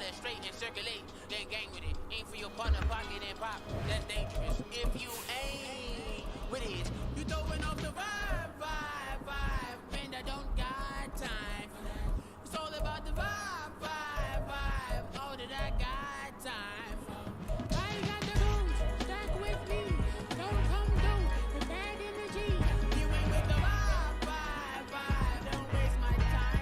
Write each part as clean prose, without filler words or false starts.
it straight and circulate. Then gang with it. Aim for your partner, pocket and pop. That's dangerous. If you ain't with it, you throwing off the vibe. And I don't got time. It's all about the vibe. All that I got time. I got the rules. Stuck with me. Don't come down with bad energy. You ain't with the vibe. Don't waste my time.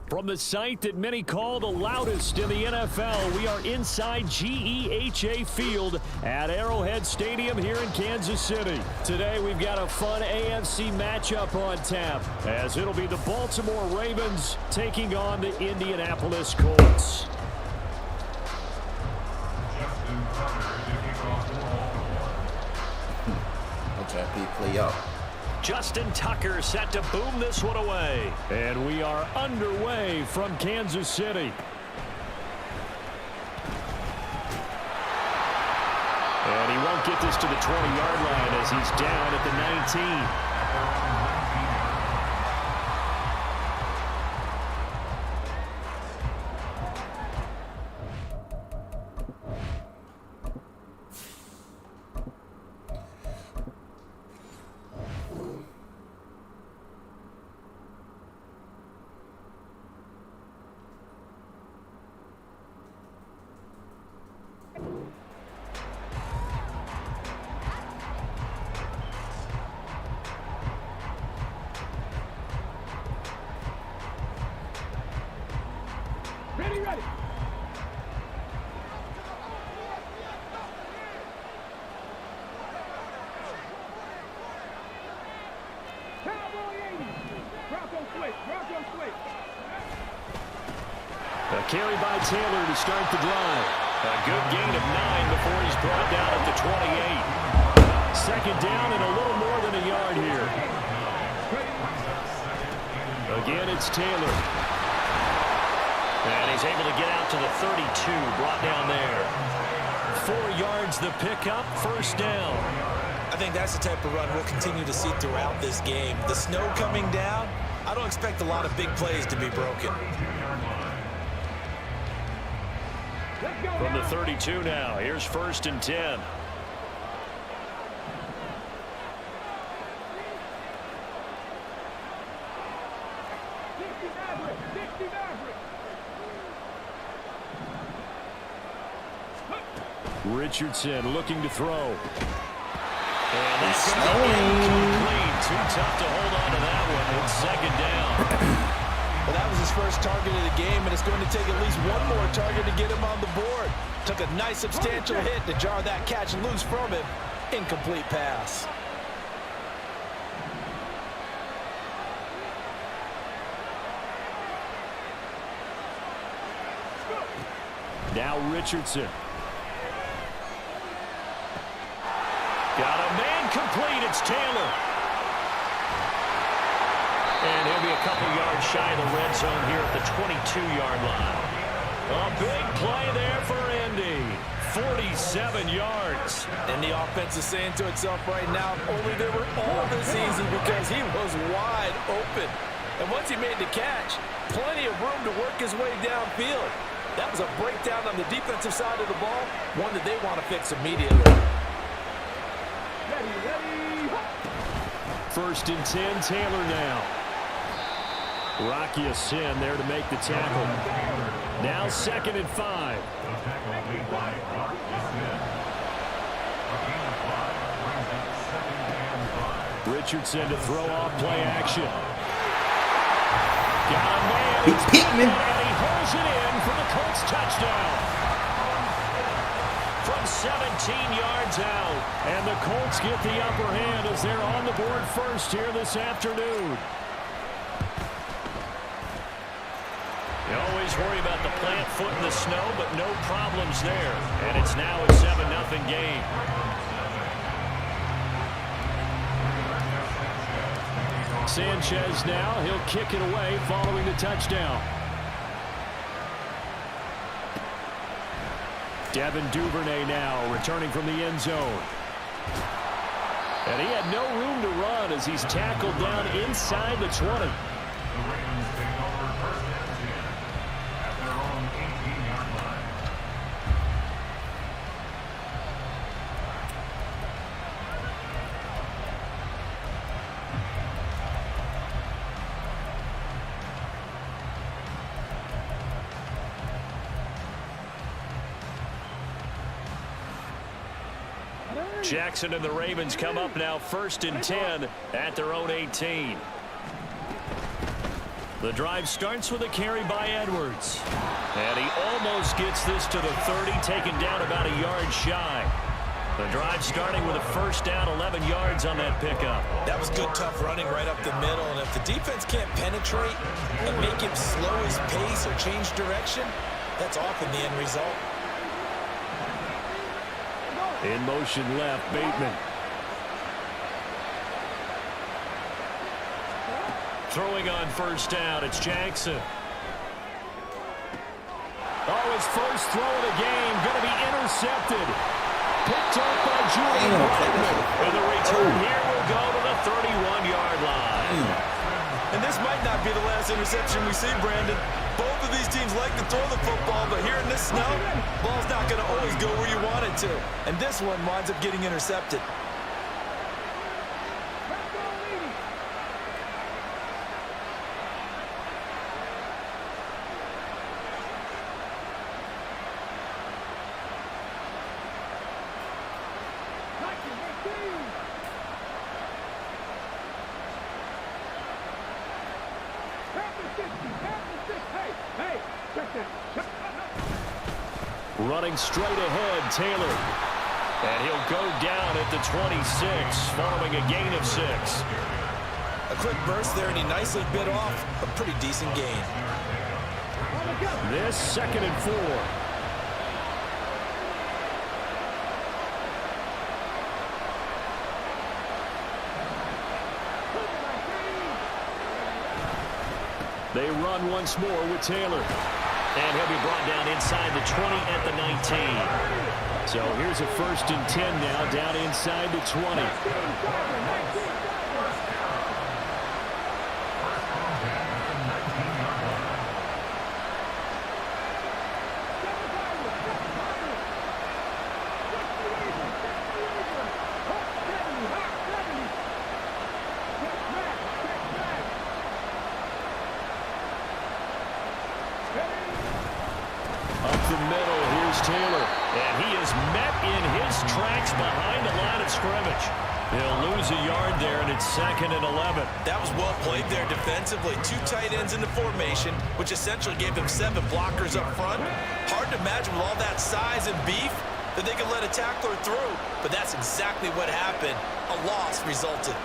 From the site that many call the loudest in the NFL, we are inside GEHA Field at Arrowhead Stadium here in Kansas City. Today we've got a fun AFC matchup on tap, as it'll be the Baltimore Ravens taking on the Indianapolis Colts. Justin Tucker set to boom this one away. And we are underway from Kansas City. And he won't get this to the 20-yard line as he's down at the 19. Ready. A carry by Taylor to start the drive. A good gain of 9 before he's brought down at the 28. Second down and a little more than a yard here. Again, it's Taylor. And he's able to get out to the 32, brought down there. 4 yards the pickup, first down. I think that's the type of run we'll continue to see throughout this game. The snow coming down, I don't expect a lot of big plays to be broken. From the 32 now, here's 1st and 10. Richardson looking to throw. And that's incomplete. Too tough to hold on to that one. It's second down. Well, that was his first target of the game, and it's going to take at least one more target to get him on the board. Took a nice substantial hit to jar that catch loose from him. Incomplete pass. Now Richardson. Got a man complete. It's Taylor. And he'll be a couple yards shy of the red zone here at the 22-yard line. A big play there for Indy. 47 yards. And the offense is saying to itself right now, only they were all this easy because he was wide open. And once he made the catch, plenty of room to work his way downfield. That was a breakdown on the defensive side of the ball, one that they want to fix immediately. First and 10, Taylor now. Rocky Sin there to make the tackle. Now 2nd and 5. Richardson to throw off play action. Got a man. And he holds it in for the Colts touchdown. From 17 yards out. And the Colts get the upper hand as they're on the board first here this afternoon. You always worry about the plant foot in the snow, but no problems there. And it's now a 7-0 game. Sanchez now, he'll kick it away following the touchdown. Devin Duvernay now returning from the end zone. And he had no room to run as he's tackled down inside the 20. Jackson and the Ravens come up now 1st and 10 at their own 18. The drive starts with a carry by Edwards. And he almost gets this to the 30, taken down about a yard shy. The drive starting with a first down, 11 yards on that pickup. That was good, tough running right up the middle. And if the defense can't penetrate and make him slow his pace or change direction, that's often the end result. In motion left, Bateman. Throwing on first down, it's Jackson. Oh, his first throw of the game, going to be intercepted. Picked up by Julian Blackman. And the return here will go to the 31-yard line. And this might not be the last interception we see, Brandon. Both of these teams like to throw the football, but here in this snow, ball's not going to always go where you want it to. And this one winds up getting intercepted. Running straight ahead, Taylor. And he'll go down at the 26 following a gain of 6. A quick burst there, and he nicely bit off a pretty decent gain. This 2nd and 4. They run once more with Taylor. And he'll be brought down inside the 20 at the 19. So here's a 1st and 10 now down inside the 20. Taylor, and he is met in his tracks behind the line of scrimmage. He'll lose a yard there, and it's 2nd and 11. That was well played there defensively. 2 tight ends in the formation, which essentially gave them 7 blockers up front. Hard to imagine with all that size and beef that they could let a tackler through, but that's exactly what happened. A loss resulted.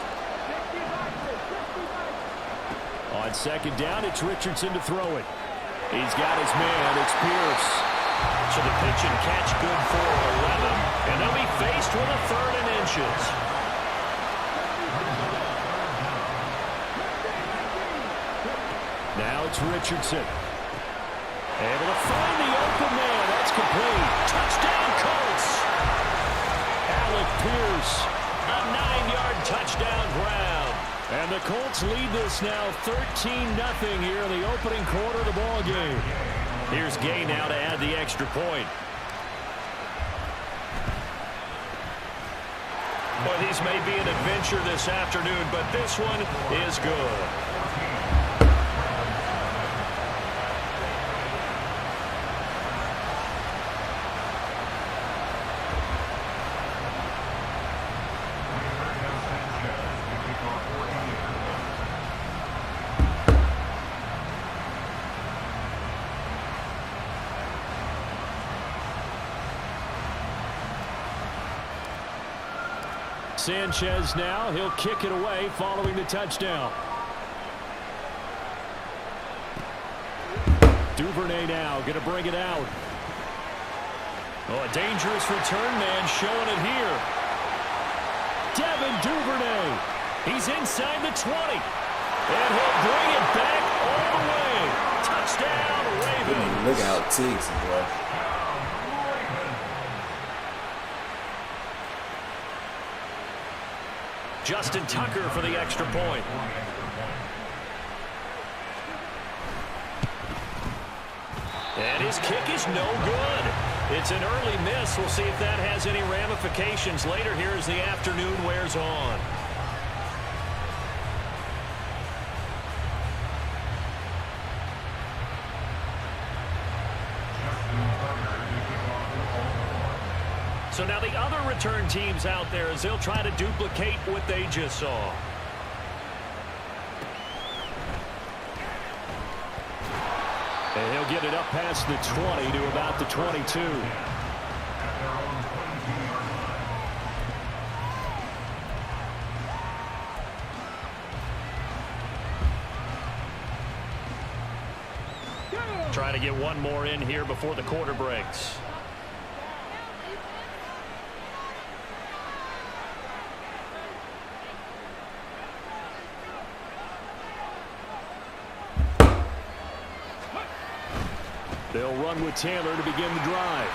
On 2nd down, it's Richardson to throw it. He's got his man. It's Pierce. So the pitch and catch good for 11. And they'll be faced with a 3rd and inches. Now it's Richardson. Able to find the open man. That's complete. Touchdown, Colts. Alec Pierce. A 9-yard touchdown grab. And the Colts lead this now 13-0 here in the opening quarter of the ball game. Here's Gay now to add the extra point. Well, these may be an adventure this afternoon, but this one is good. Sanchez now, he'll kick it away following the touchdown. Duvernay now going to bring it out. Oh, a dangerous return man showing it here. Devin Duvernay. He's inside the 20. And he'll bring it back all the way. Touchdown, Ravens. Look how Tiggs, boy. Justin Tucker for the extra point. And his kick is no good. It's an early miss. We'll see if that has any ramifications later here as the afternoon wears on. So now the other return teams out there as they'll try to duplicate what they just saw. And he'll get it up past the 20 to about the 22. Try to get one more in here before the quarter breaks. They'll run with Taylor to begin the drive.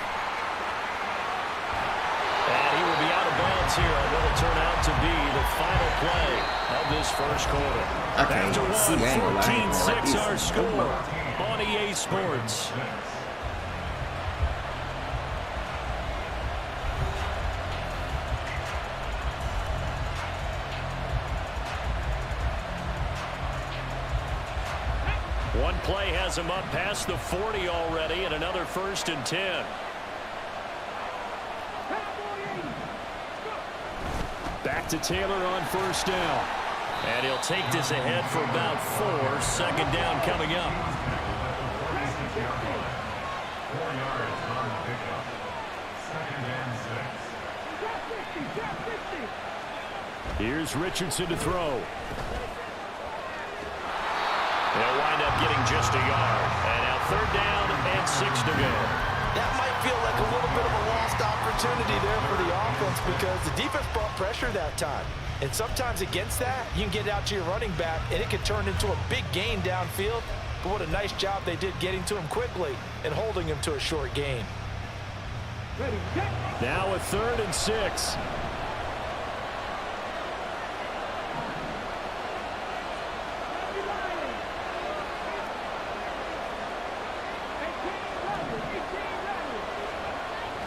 And he will be out of bounds here on what will turn out to be the final play of this first quarter. After one, 14-6 our score on EA Sports. One play has him up past the 40 already, and another 1st and 10. Back to Taylor on 1st down. And he'll take this ahead for about 4. 2nd down coming up. Here's Richardson to throw. They'll wind up getting just a yard. And now 3rd down and 6 to go. That might feel like a little bit of a lost opportunity there for the offense because the defense brought pressure that time. And sometimes against that, you can get out to your running back, and it can turn into a big gain downfield. But what a nice job they did getting to him quickly and holding him to a short gain. Now a 3rd and 6.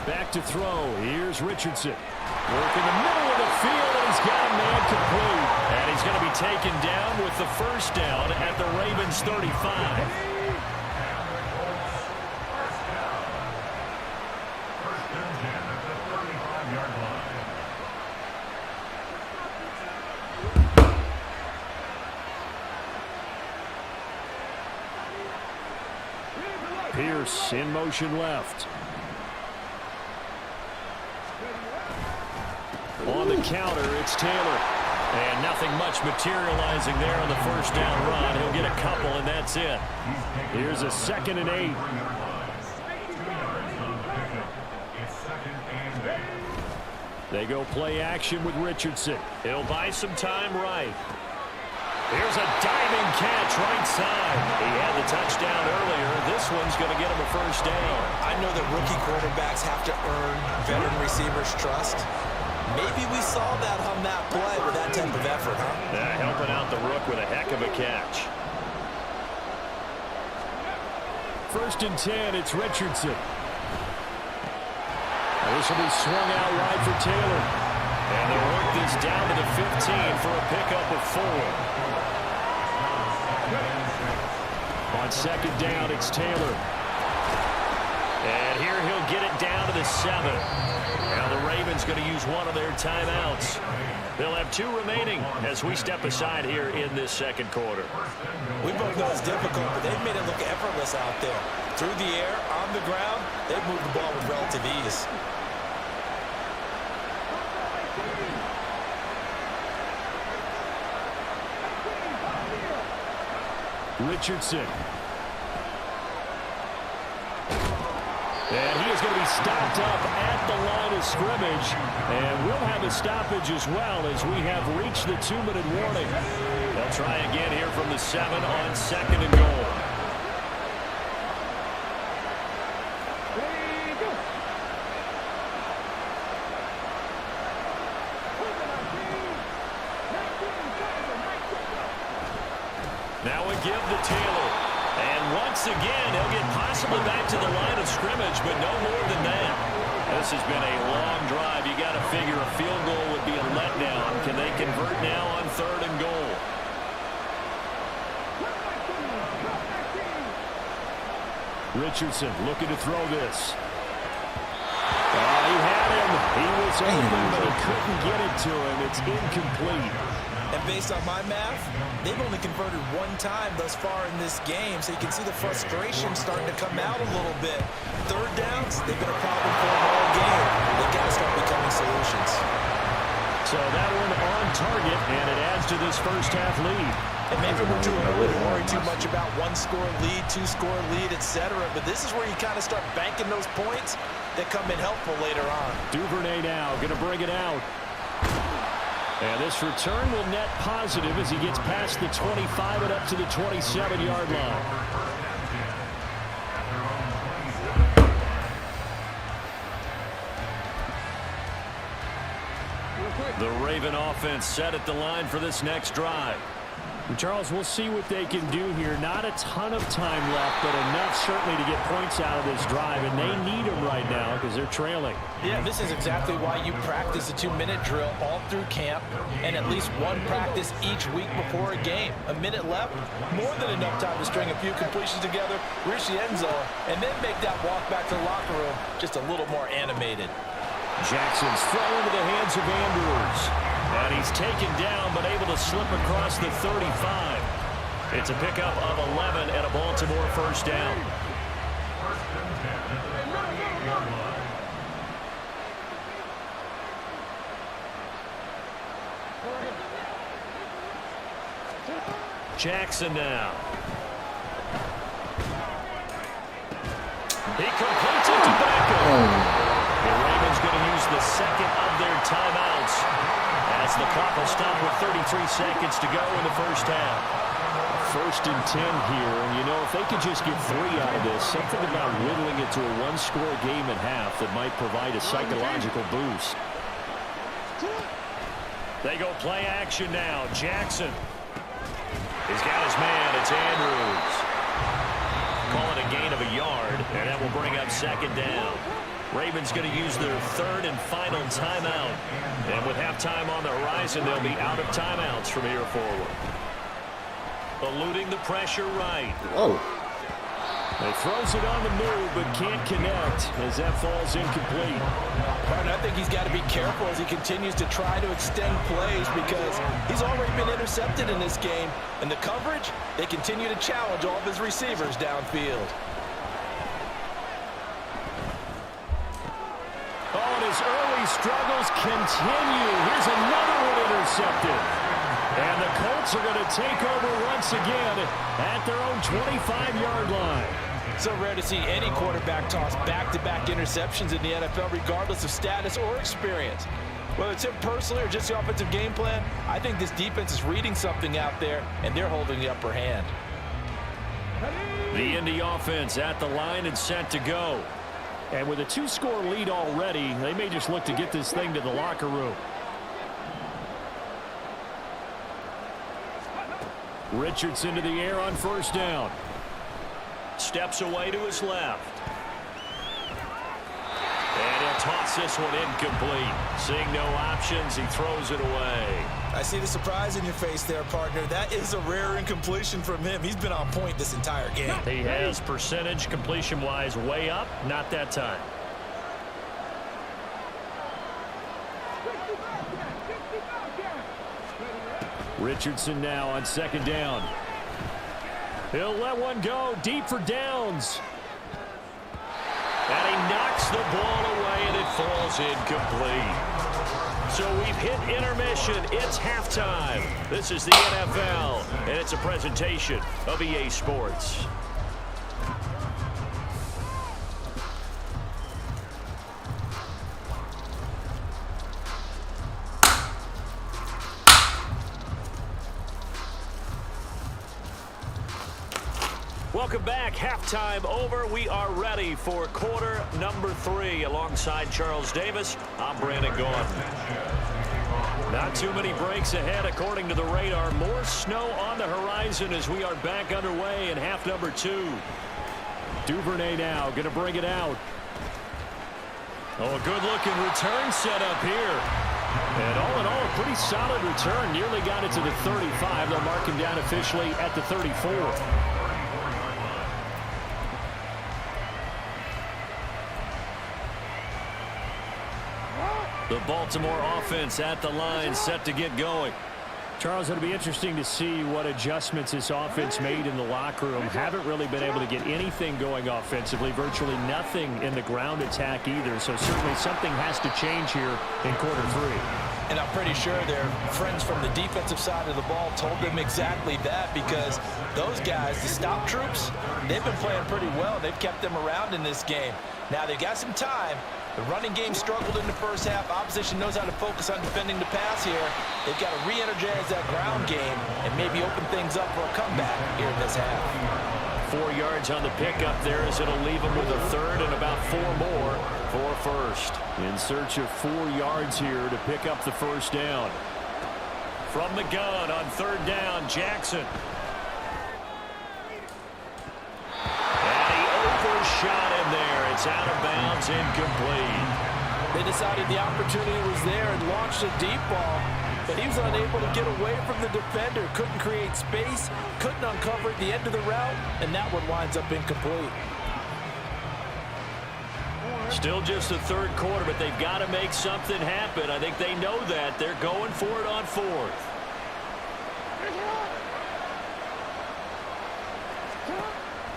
Back to throw. Here's Richardson. Work in the middle of the field, and he's got a man complete. And he's going to be taken down with the 1st down at the Ravens 35. Pierce in motion left. On the counter, it's Taylor. And nothing much materializing there on the 1st down run. He'll get a couple, and that's it. Here's a 2nd and 8. They go play action with Richardson. He'll buy some time right. Here's a diving catch right side. He had the touchdown earlier. This one's going to get him a 1st down. I know that rookie quarterbacks have to earn veteran receivers' trust. Maybe we saw that on that play with that type of effort, huh? Yeah, helping out the rook with a heck of a catch. 1st and 10, it's Richardson. Now this will be swung out wide for Taylor. And they'll work this down to the 15 for a pickup of 4. On 2nd down, it's Taylor. And here he'll get it down to the 7. Now the Ravens going to use one of their timeouts. They'll have 2 remaining as we step aside here in this 2nd quarter. We both know it's difficult, but they've made it look effortless out there. Through the air, on the ground, they've moved the ball with relative ease. Richardson. And he is going to be stopped up at the line of scrimmage. And we'll have a stoppage as well as we have reached the 2-minute warning. They'll try again here from the 7 on 2nd and goal. Now we give to Taylor. And once again, he'll get possibly back to the line of scrimmage, but no more than that. This has been a long drive. You got to figure a field goal would be a letdown. Can they convert now on 3rd and goal? Richardson looking to throw this. He had him. He was open, but he couldn't get it to him. It's incomplete. And based on my math, they've only converted 1 time thus far in this game, so you can see the frustration starting to come out a little bit. 3rd downs, they've been a problem for them all game. They've got to start becoming solutions. So that one on target, and it adds to this first half lead. And maybe we're too early to worry too much about 1-score lead, 2-score lead, etc. But this is where you kind of start banking those points that come in helpful later on. Duvernay now going to bring it out. And this return will net positive as he gets past the 25 and up to the 27-yard line. The Raven offense set at the line for this next drive. And Charles, we'll see what they can do here. Not a ton of time left, but enough certainly to get points out of this drive, and they need them right now because they're trailing. Yeah, this is exactly why you practice a 2-minute drill all through camp and at least 1 practice each week before a game. A minute left, more than enough time to string a few completions together, reach the end zone, and then make that walk back to the locker room just a little more animated. Jackson's throw into the hands of Andrews. And he's taken down, but able to slip across the 35. It's a pickup of 11 and a Baltimore first down. Jackson now. He completes it to Beckham. The Ravens going to use the second of their timeouts as the clock will stop with 33 seconds to go in the first half. 1st and 10 here, and you know, if they could just get 3 out of this, something about whittling it to a 1-score game at half that might provide a psychological boost. They go play action now. Jackson. He's got his man. It's Andrews. Call it a gain of a yard, and that will bring up 2nd down. Ravens going to use their 3rd and final timeout. And with halftime on the horizon, they'll be out of timeouts from here forward. Eluding the pressure right. Oh. He throws it on the move, but can't connect as that falls incomplete. And I think he's got to be careful as he continues to try to extend plays because he's already been intercepted in this game. And the coverage, they continue to challenge all of his receivers downfield. Oh, and his early struggles continue. Here's another one intercepted. And the Colts are going to take over once again at their own 25-yard line. So rare to see any quarterback toss back-to-back interceptions in the NFL, regardless of status or experience. Whether it's him personally or just the offensive game plan, I think this defense is reading something out there, and they're holding the upper hand. The Indy offense at the line and set to go. And with a 2-score lead already, they may just look to get this thing to the locker room. Richardson to the air on 1st down. Steps away to his left. And he'll toss this one incomplete. Seeing no options, he throws it away. I see the surprise in your face there, partner. That is a rare incompletion from him. He's been on point this entire game. He has percentage completion-wise way up. Not that time. Richardson now on 2nd down. He'll let one go deep for downs. And he knocks the ball away, and it falls incomplete. So we've hit intermission. It's halftime. This is the NFL, and it's a presentation of EA Sports. Welcome back. Halftime over. We are ready for quarter number 3. Alongside Charles Davis, I'm Brandon Gaughan. Not too many breaks ahead according to the radar. More snow on the horizon as we are back underway in half number 2. Duvernay now going to bring it out. Oh, a good-looking return set up here. And all in all, a pretty solid return. Nearly got it to the 35. They'll mark him down officially at the 34. The Baltimore offense at the line, set to get going. Charles, it'll be interesting to see what adjustments this offense made in the locker room. Haven't really been able to get anything going offensively, virtually nothing in the ground attack either. So certainly something has to change here in quarter 3. And I'm pretty sure their friends from the defensive side of the ball told them exactly that, because those guys, the stop troops, they've been playing pretty well. They've kept them around in this game. Now they've got some time. The running game struggled in the first half. Opposition knows how to focus on defending the pass here. They've got to re-energize that ground game and maybe open things up for a comeback here in this half. 4 yards on the pickup there as it'll leave them with a third and about 4 more for first. In search of 4 yards here to pick up the first down. From the gun on third down, Jackson. Shot in there. It's out of bounds, incomplete. They decided the opportunity was there and launched a deep ball, but he was unable to get away from the defender. Couldn't create space, couldn't uncover at the end of the route, and that one winds up incomplete. Still just the third quarter, but they've got to make something happen. I think they know that. They're going for it on fourth.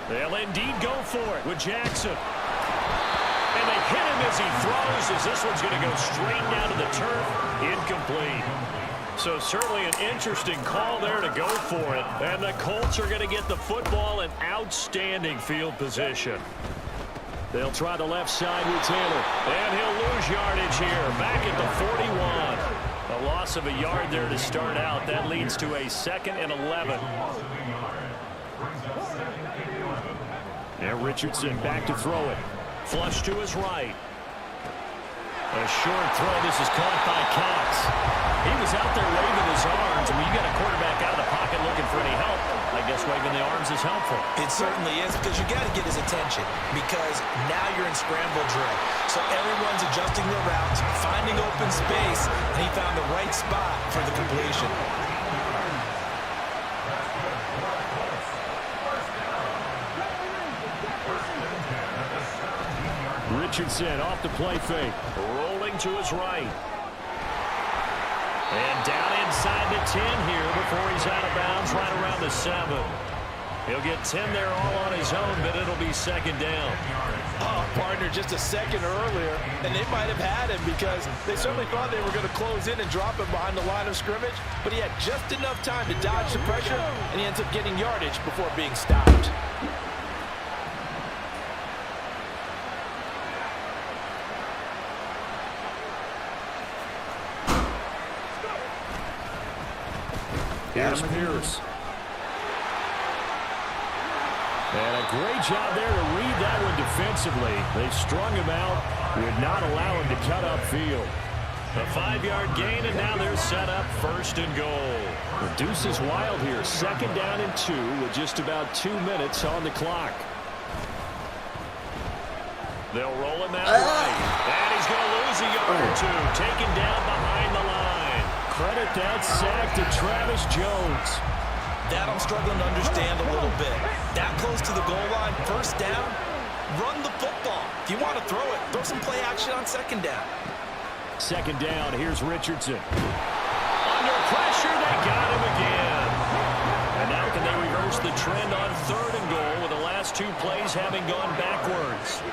They'll indeed go for it with Jackson. And they hit him as he throws, as this one's going to go straight down to the turf. Incomplete. So certainly an interesting call there to go for it. And the Colts are going to get the football in outstanding field position. They'll try the left side with Taylor. And he'll lose yardage here. Back at the 41. A loss of a yard there to start out. That leads to a 2nd and 11. Now Richardson back to throw it. Flush to his right. A short throw. This is caught by Cox. He was out there waving his arms. I mean, you got a quarterback out of the pocket looking for any help. I guess waving the arms is helpful. It certainly is, because you got to get his attention, because now you're in scramble drill. So everyone's adjusting their routes, finding open space, and he found the right spot for the completion. Richardson off the play fake. Rolling to his right. And down inside the 10 here before he's out of bounds right around the 7. He'll get 10 there all on his own, but it'll be 2nd down. Oh, partner, just a second earlier, and they might have had him, because they certainly thought they were going to close in and drop him behind the line of scrimmage, but he had just enough time to dodge the pressure, and he ends up getting yardage before being stopped. Here's Pierce. And a great job there to read that one defensively. They strung him out, would not allow him to cut upfield. A 5-yard gain, and now they're set up 1st and goal. The deuce is wild here. 2nd down and 2 with just about 2 minutes on the clock. They'll roll him out right. And he's going to lose a yard or 2. Taken down behind the line. Credit that sack to Travis Jones. That I'm struggling to understand a little bit. That close to the goal line, 1st down, run the football. If you want to throw it, throw some play action on 2nd down. 2nd down, here's Richardson. Under pressure, they got him again. And now can they reverse the trend on 3rd and goal with the last 2 plays having gone backwards?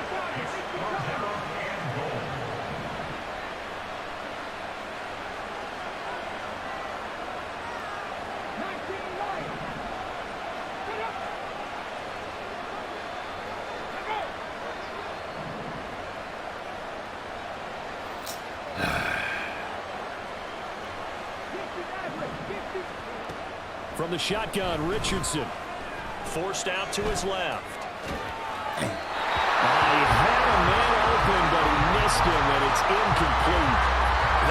From the shotgun, Richardson. Forced out to his left. He had a man open, but he missed him, and it's incomplete.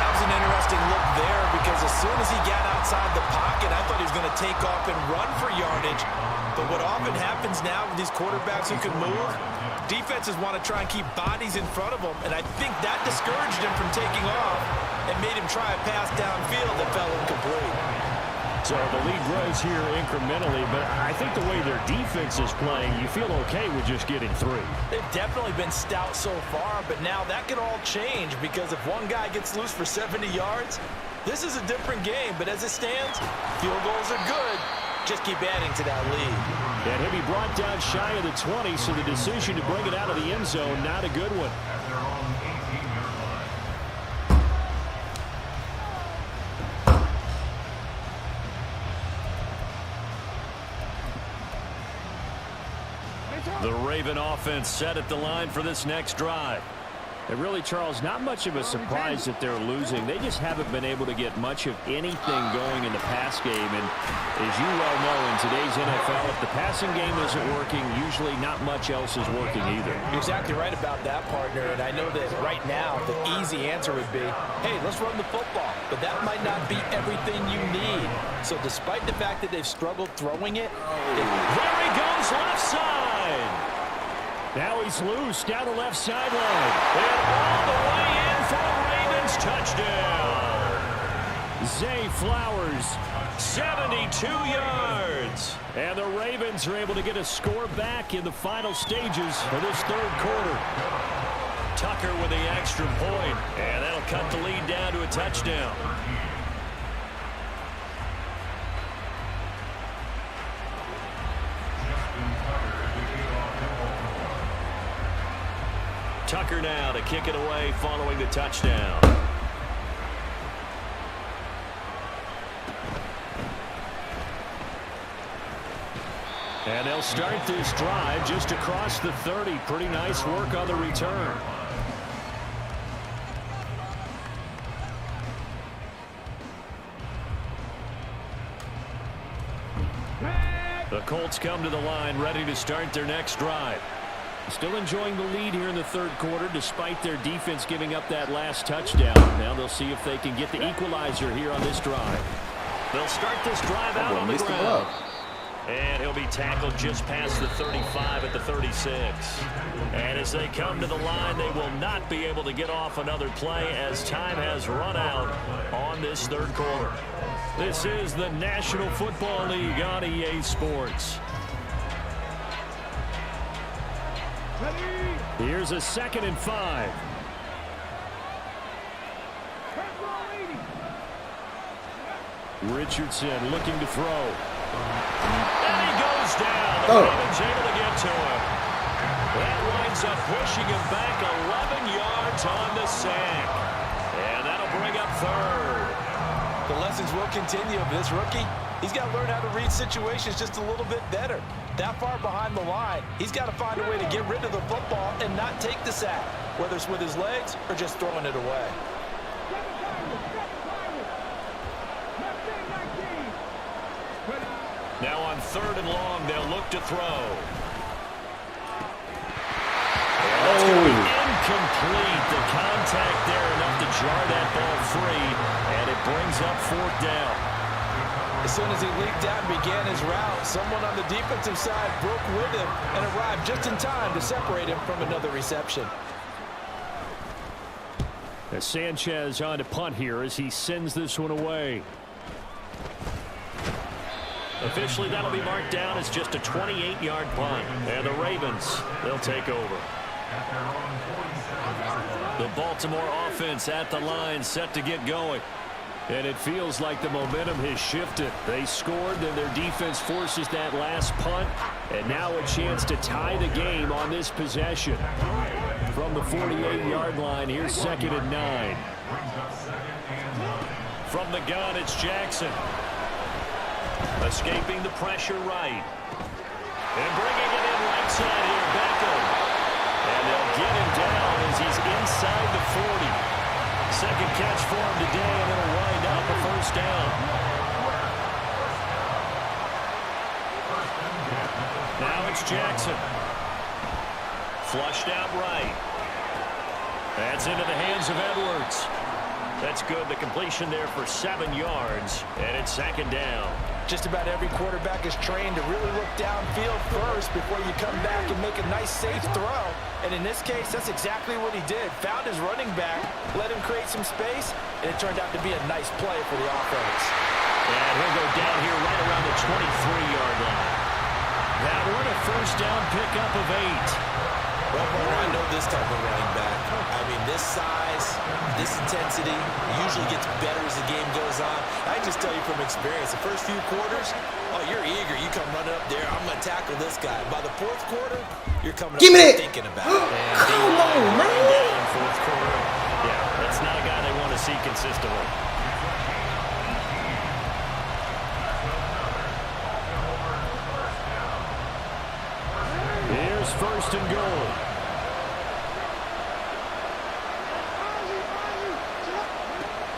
That was an interesting look there because as soon as he got outside the pocket, I thought he was going to take off and run for yardage. But what often happens now with these quarterbacks who can move, defenses want to try and keep bodies in front of them, and I think that discouraged him from taking off and made him try a pass downfield that fell incomplete. So the lead grows here incrementally, but I think the way their defense is playing, you feel okay with just getting 3. They've definitely been stout so far, but now that could all change because if one guy gets loose for 70 yards, this is a different game. But as it stands, field goals are good. Just keep adding to that lead. And he'll be brought down shy of the 20, so the decision to bring it out of the end zone, not a good one. The Raven offense set at the line for this next drive. And really, Charles, not much of a surprise that they're losing. They just haven't been able to get much of anything going in the pass game. And as you well know, in today's NFL, if the passing game isn't working, usually not much else is working either. You're exactly right about that, partner. And I know that right now, the easy answer would be, hey, let's run the football. But that might not be everything you need. So despite the fact that they've struggled throwing it, there he goes left side. Now he's loose down the left sideline. And all the way in for a Ravens touchdown. Zay Flowers, 72 yards. And the Ravens are able to get a score back in the final stages of this third quarter. Tucker with the extra point, and that'll cut the lead down to a touchdown. Tucker now to kick it away following the touchdown. And they'll start this drive just across the 30. Pretty nice work on the return. The Colts come to the line ready to start their next drive. Still enjoying the lead here in the third quarter despite their defense giving up that last touchdown. Now they'll see if they can get the equalizer here on this drive. They'll start this drive out on the ground. And he'll be tackled just past the 35 at the 36. And as they come to the line, they will not be able to get off another play as time has run out on this third quarter. This is the National Football League on EA Sports. Here's a 2nd and 5. Richardson looking to throw. And he goes down. The Ravens able to get to him. That winds up pushing him back 11 yards on the sack. And that'll bring up third. The lessons will continue of this rookie. He's got to learn how to read situations just a little bit better. That far behind the line, he's got to find a way to get rid of the football and not take the sack, whether it's with his legs or just throwing it away. Now on 3rd and long, they'll look to throw. Incomplete. The contact there enough to jar that ball free, and it brings up 4th down. As soon as he leaked out and began his route, someone on the defensive side broke with him and arrived just in time to separate him from another reception. As Sanchez on to punt here as he sends this one away. Officially, that'll be marked down as just a 28-yard punt. And the Ravens, they'll take over. The Baltimore offense at the line, set to get going. And it feels like the momentum has shifted. They scored, then their defense forces that last punt. And now a chance to tie the game on this possession. From the 48-yard line, here's 2nd and 9. From the gun, it's Jackson. Escaping the pressure right. And bringing it in right side here, Beckham. And they'll get him down as he's inside the 40. Second catch for him today, and it'll wind up a 1st down. it's Jackson. Flushed out right. That's into the hands of Edwards. That's good. The completion there for 7 yards, and it's 2nd down. Just about every quarterback is trained to really look downfield first before you come back and make a nice, safe throw. And in this case, that's exactly what he did. Found his running back, let him create some space, and it turned out to be a nice play for the offense. And he'll go down here right around the 23-yard line. That one a 1st down pickup of 8. Well, I know this type of running back. I mean, this size, this intensity usually gets better as the game goes on. I just tell you from experience, the first few quarters, oh, you're eager. You come running up there, I'm going to tackle this guy. By the 4th quarter, you're coming up thinking about it. Come on, man. 4th quarter. Yeah, that's not a guy they want to see consistently. Here's 1st and goal.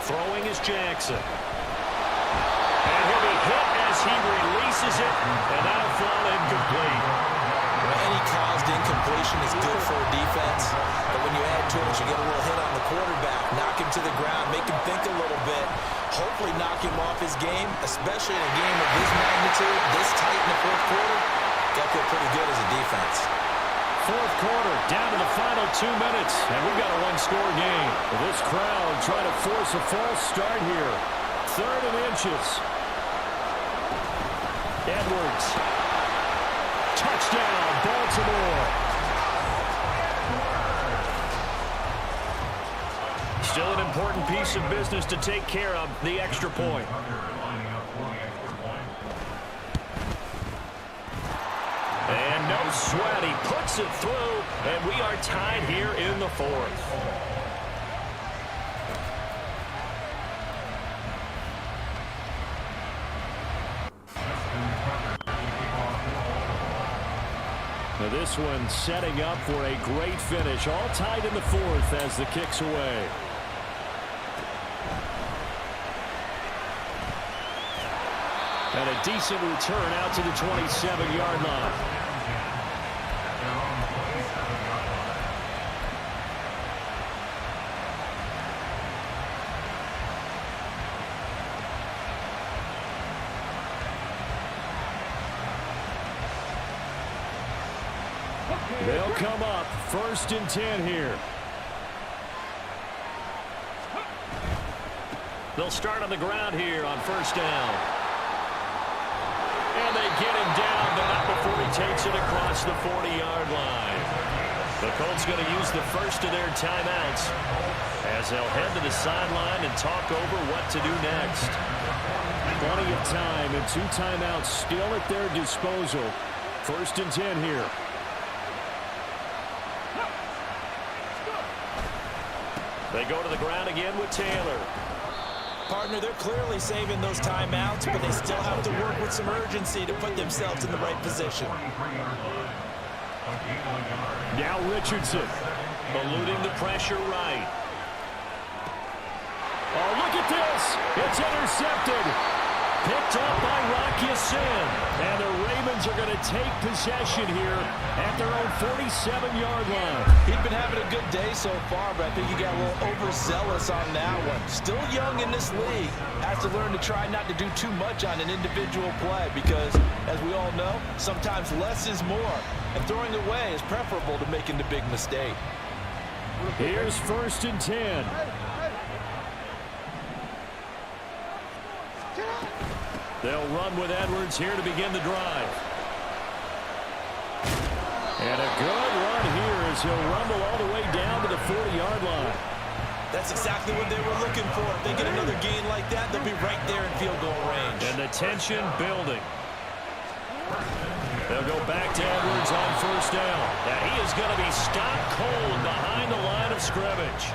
Throwing is Jackson. And he'll be hit as he releases it, and that'll fall incomplete. Well, any caused incompletion is good for a defense, but when you add to it, you get a little hit on the quarterback, knock him to the ground, make him think a little bit, hopefully knock him off his game, especially in a game of this magnitude, this tight in the 4th quarter. Got to feel pretty good as a defense. 4th quarter, down to the final 2 minutes, and we've got a 1-score game. This crowd trying to force a false start here. 3rd and inches. Edwards. Touchdown, Baltimore. Still an important piece of business to take care of, the extra point. And no sweat, he puts it through, and we are tied here in the 4th. Now this one setting up for a great finish, all tied in the 4th as the kick's away. And a decent return out to the 27-yard line. They'll come up 1st and 10 here. They'll start on the ground here on 1st down. And they get him down, but not before he takes it across the 40-yard line. The Colts going to use the first of their timeouts as they'll head to the sideline and talk over what to do next. Plenty of time and 2 timeouts still at their disposal. 1st and 10 here. They go to the ground again with Taylor. Partner, they're clearly saving those timeouts, but they still have to work with some urgency to put themselves in the right position. Now Richardson, eluding the pressure right. Oh, look at this. It's intercepted. Picked up by Rocky Sin. And the Ravens are going to take possession here at their own 47-yard line. He'd been having a good day so far, but I think he got a little overzealous on that one. Still young in this league. Has to learn to try not to do too much on an individual play because, as we all know, sometimes less is more. And throwing away is preferable to making the big mistake. Here's 1st and 10. They'll run with Edwards here to begin the drive. And a good run here as he'll rumble all the way down to the 40-yard line. That's exactly what they were looking for. If they get another gain like that, they'll be right there in field goal range. And the tension building. They'll go back to Edwards on 1st down. Now he is going to be stopped cold behind the line of scrimmage.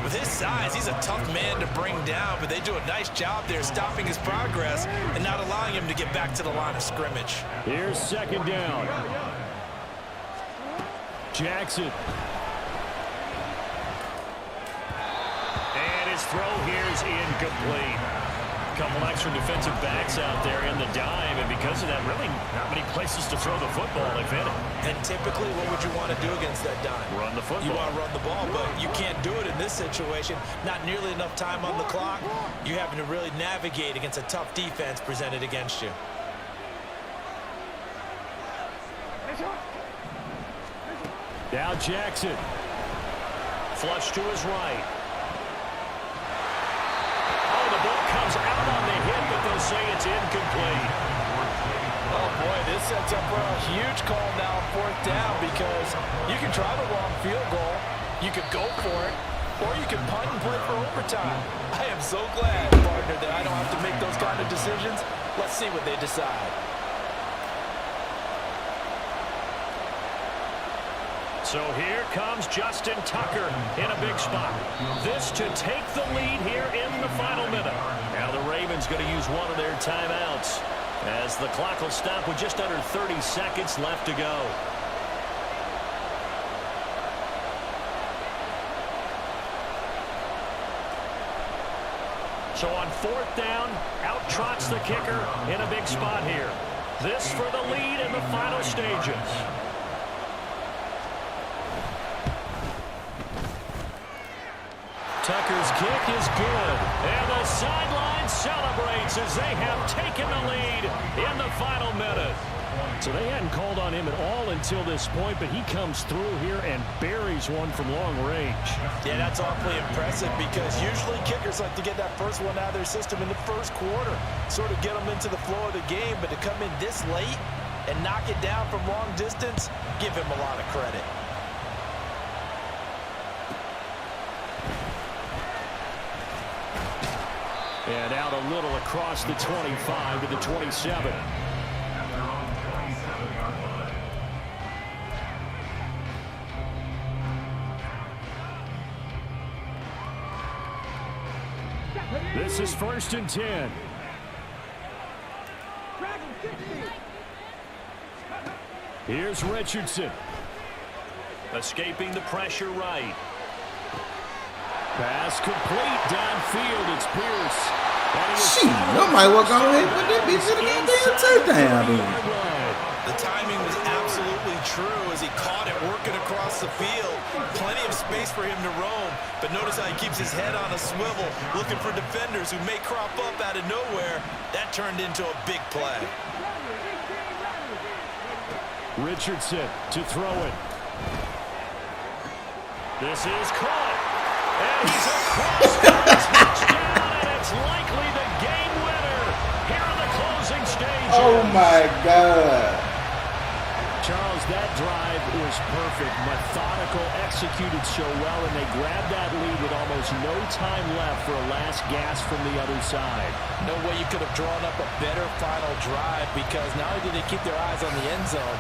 With his size, he's a tough man to bring down, but they do a nice job there stopping his progress and not allowing him to get back to the line of scrimmage. Here's 2nd down. Jackson. And his throw here is incomplete. a couple extra defensive backs out there in the dime, and because of that, really not many places to throw the football, if any. And typically, what would you want to do against that dime? Run the football. You want to run the ball, but you can't do it in this situation. Not nearly enough time on the clock. You're having to really navigate against a tough defense presented against you. Now Jackson. Flush to his right. Oh, the ball comes out on the hit, but they'll say it's incomplete. Oh, boy, this sets up for a huge call now on 4th down because you can try the long field goal, you could go for it, or you can punt and play for overtime. I am so glad, partner, that I don't have to make those kind of decisions. Let's see what they decide. So here comes Justin Tucker in a big spot. This to take the lead here in the final minute. Now the Ravens going to use one of their timeouts as the clock will stop with just under 30 seconds left to go. So on 4th down, out trots the kicker in a big spot here. This for the lead in the final stages. Tucker's kick is good, and the sideline celebrates as they have taken the lead in the final minute. So they hadn't called on him at all until this point, but he comes through here and buries one from long range. Yeah, that's awfully impressive because usually kickers like to get that first one out of their system in the first quarter, sort of get them into the flow of the game, but to come in this late and knock it down from long distance, give him a lot of credit. And out a little across the 25 to the 27. This is 1st and 10. Here's Richardson. Escaping the pressure right. Pass complete downfield. It's Pierce. Shit, I might well go ahead and put that bitch in the goddamn touchdown, dude. The timing was absolutely true as he caught it working across the field. Plenty of space for him to roam, but notice how he keeps his head on a swivel, looking for defenders who may crop up out of nowhere. That turned into a big play. Richardson to throw it. This is caught. And he's across for a touchdown, and it's likely the game winner here in the closing stages. Oh, my God. Charles, that drive was perfect. Methodical, executed so well, and they grabbed that lead with almost no time left for a last gasp from the other side. No way you could have drawn up a better final drive because not only did they keep their eyes on the end zone,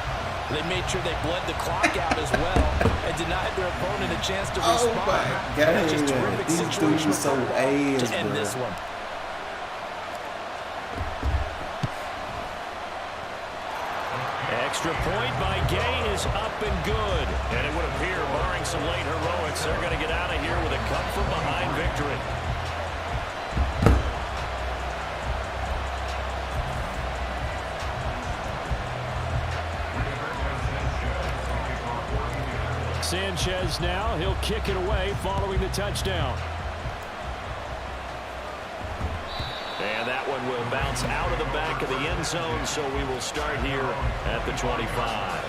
they made sure they bled the clock out as well and denied their opponent a chance to respond. Oh, my God. That's just terrific situation so ass, to end bro. this one. Extra point by Gay is up and good. And it would appear, barring some late heroics, they're going to get out of here with a come-from-behind victory. Sanchez now, he'll kick it away following the touchdown. And that one will bounce out of the back of the end zone, so we will start here at the 25.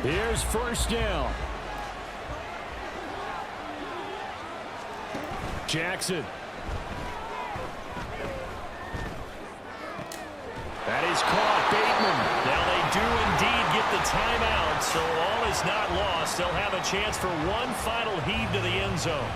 Here's 1st down. Jackson. That is caught. Bateman. Now they do indeed get the timeout, so all is not lost. They'll have a chance for one final heave to the end zone.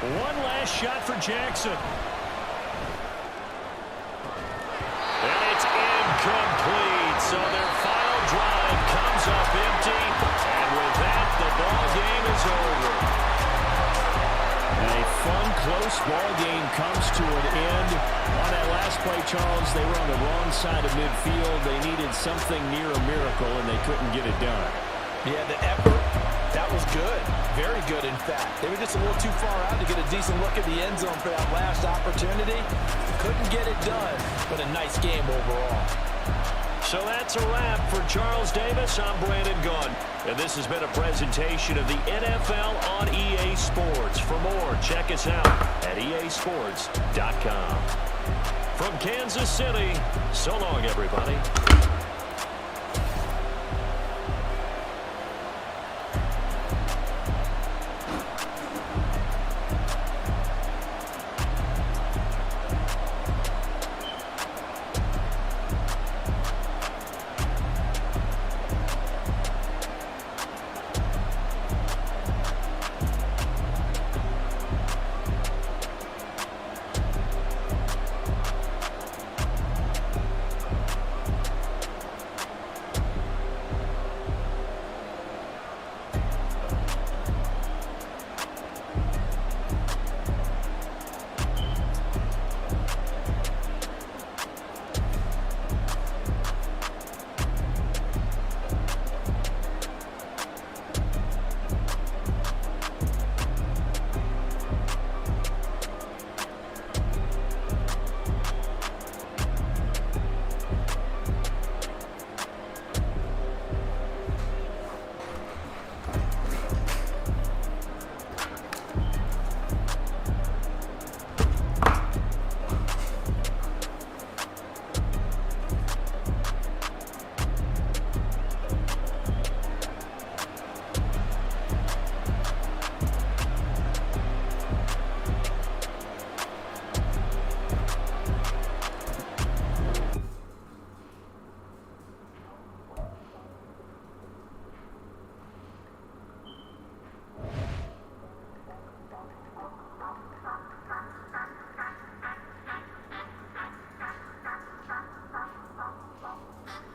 One last shot for Jackson. to an end. On that last play, Charles, they were on the wrong side of midfield. They needed something near a miracle, and they couldn't get it done. Yeah, the effort, that was good. Very good, in fact. They were just a little too far out to get a decent look at the end zone for that last opportunity. Couldn't get it done, but a nice game overall. So that's a wrap for Charles Davis. I'm Brandon Gunn. And this has been a presentation of the NFL on EA Sports. For more, check us out at easports.com. From Kansas City, so long, everybody.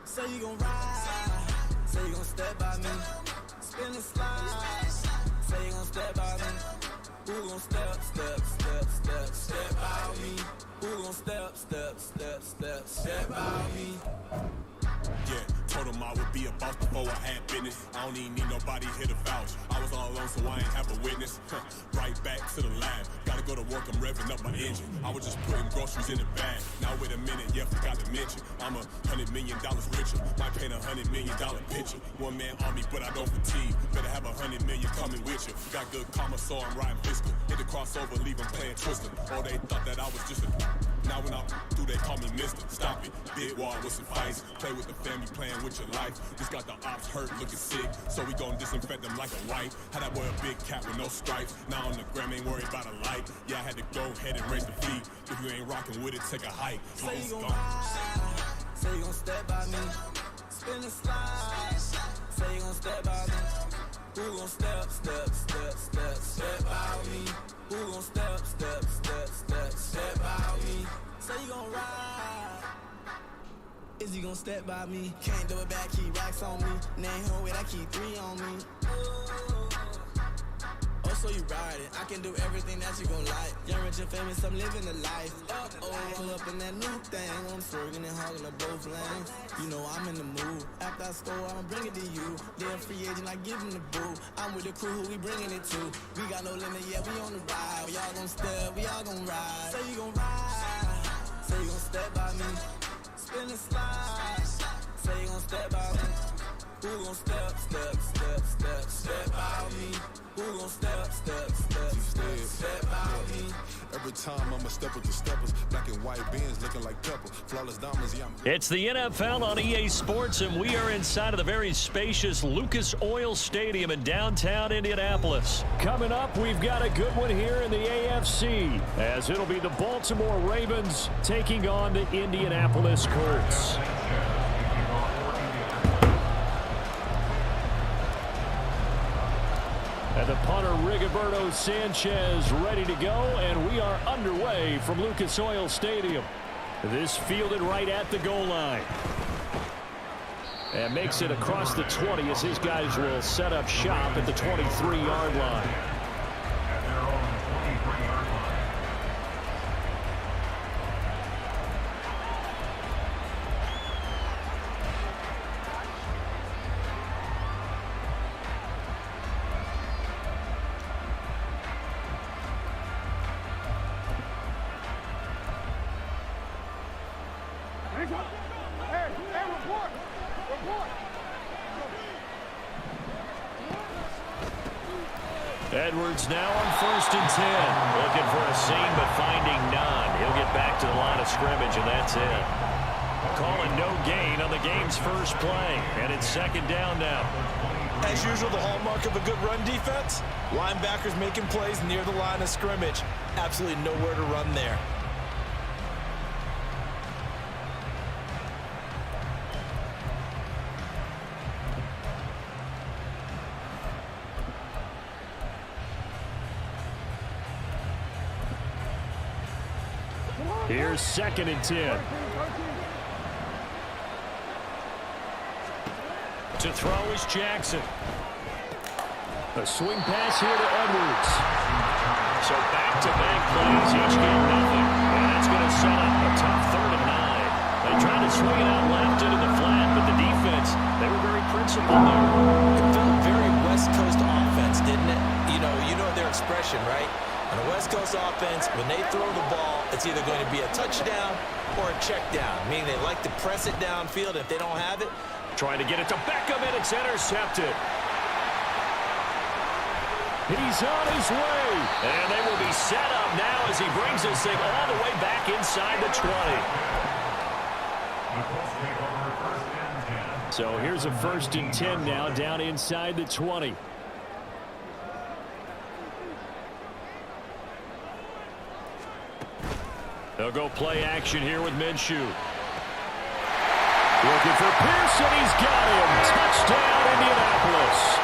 Say you gon' ride, say you gon' step by me, spin and slide, say you gon' step by me, who gon' step by me, who gon' step by me. Yeah, told him I would be a boss before I had business. I don't even need nobody here to vouch. I was all alone, so I ain't have a witness. Right back to the lab. Gotta go to work, I'm revving up my engine. I was just putting groceries in the bag. Now wait a minute, yeah, forgot to mention. I'm $100 million richer. Might paint $100 million picture. One man army, but I don't fatigue. Better have $100 million coming with you. Got good karma, so I'm riding pistol. Hit the crossover, leave them playing Twister. Oh, they thought that I was just a... Now when I do, they call me Mister. Stop it. Big wall with some fights. Play with the family, playing with your life. Just got the ops hurt, looking sick. So we gon' disinfect them like a wipe. Had that boy a big cat with no stripes. Now on the gram, ain't worried about a light. Yeah, I had to go ahead and raise the feet. If you ain't rocking with it, take a hike. Say you gon' ride, say you gon' step by me, spin and slide, say you gon' step by me, who gon' step by me, who gon' step by me, say you gon' ride, is you gon' step by me, can't do it back, keep racks on me, name home with I keep 3 on me. Oh, so you ride it. I can do everything that you gon' like. Young, rich, and famous, I'm living a life. Pull up in that new thing. I'm swerving and hogging up both lanes. You know I'm in the mood. After I score, I'ma bring it to you. They're a free agent, I give them the boo. I'm with the crew, who we bringing it to. We got no limit, yeah, we on the ride. We all gon' step, we all gon' ride. Say you gon' ride. Say you gon' step by me. Spin and slide. Say you gon' step by me. Who gon' step by me? Who gon' step by me? Every time I'm a step with the steppers. Black and white beans looking like pepper. Flawless diamonds, yeah, I'm... It's the NFL on EA Sports, and we are inside of the very spacious Lucas Oil Stadium in downtown Indianapolis. Coming up, we've got a good one here in the AFC, as it'll be the Baltimore Ravens taking on the Indianapolis Colts. And the punter, Rigoberto Sanchez, ready to go, and we are underway from Lucas Oil Stadium. This fielded right at the goal line. And makes it across the 20 as his guys will set up shop at the 23-yard line. Edwards now on 1st and 10. Looking for a seam, but finding none. He'll get back to the line of scrimmage, and that's it. Calling no gain on the game's first play, and it's 2nd down now. As usual, the hallmark of a good run defense, linebackers making plays near the line of scrimmage. Absolutely nowhere to run there. Here's 2nd and 10. To throw is Jackson. A swing pass here to Edwards. So back-to-back plays, each get nothing. And that's going to set up a tough 3rd and 9. They tried to swing it out left into the flat, but the defense, they were very principled there. It felt very West Coast offense, didn't it? You know their expression, right? On a West Coast offense, when they throw the ball, it's either going to be a touchdown or a check down, meaning they like to press it downfield. If they don't have it, trying to get it to Beckham, and it's intercepted. He's on his way. And they will be set up now as he brings this thing all the way back inside the 20. So here's a 1st and 10 now down inside the 20. They'll go play action here with Minshew. Looking for Pearson. He's got him. Touchdown, Indianapolis.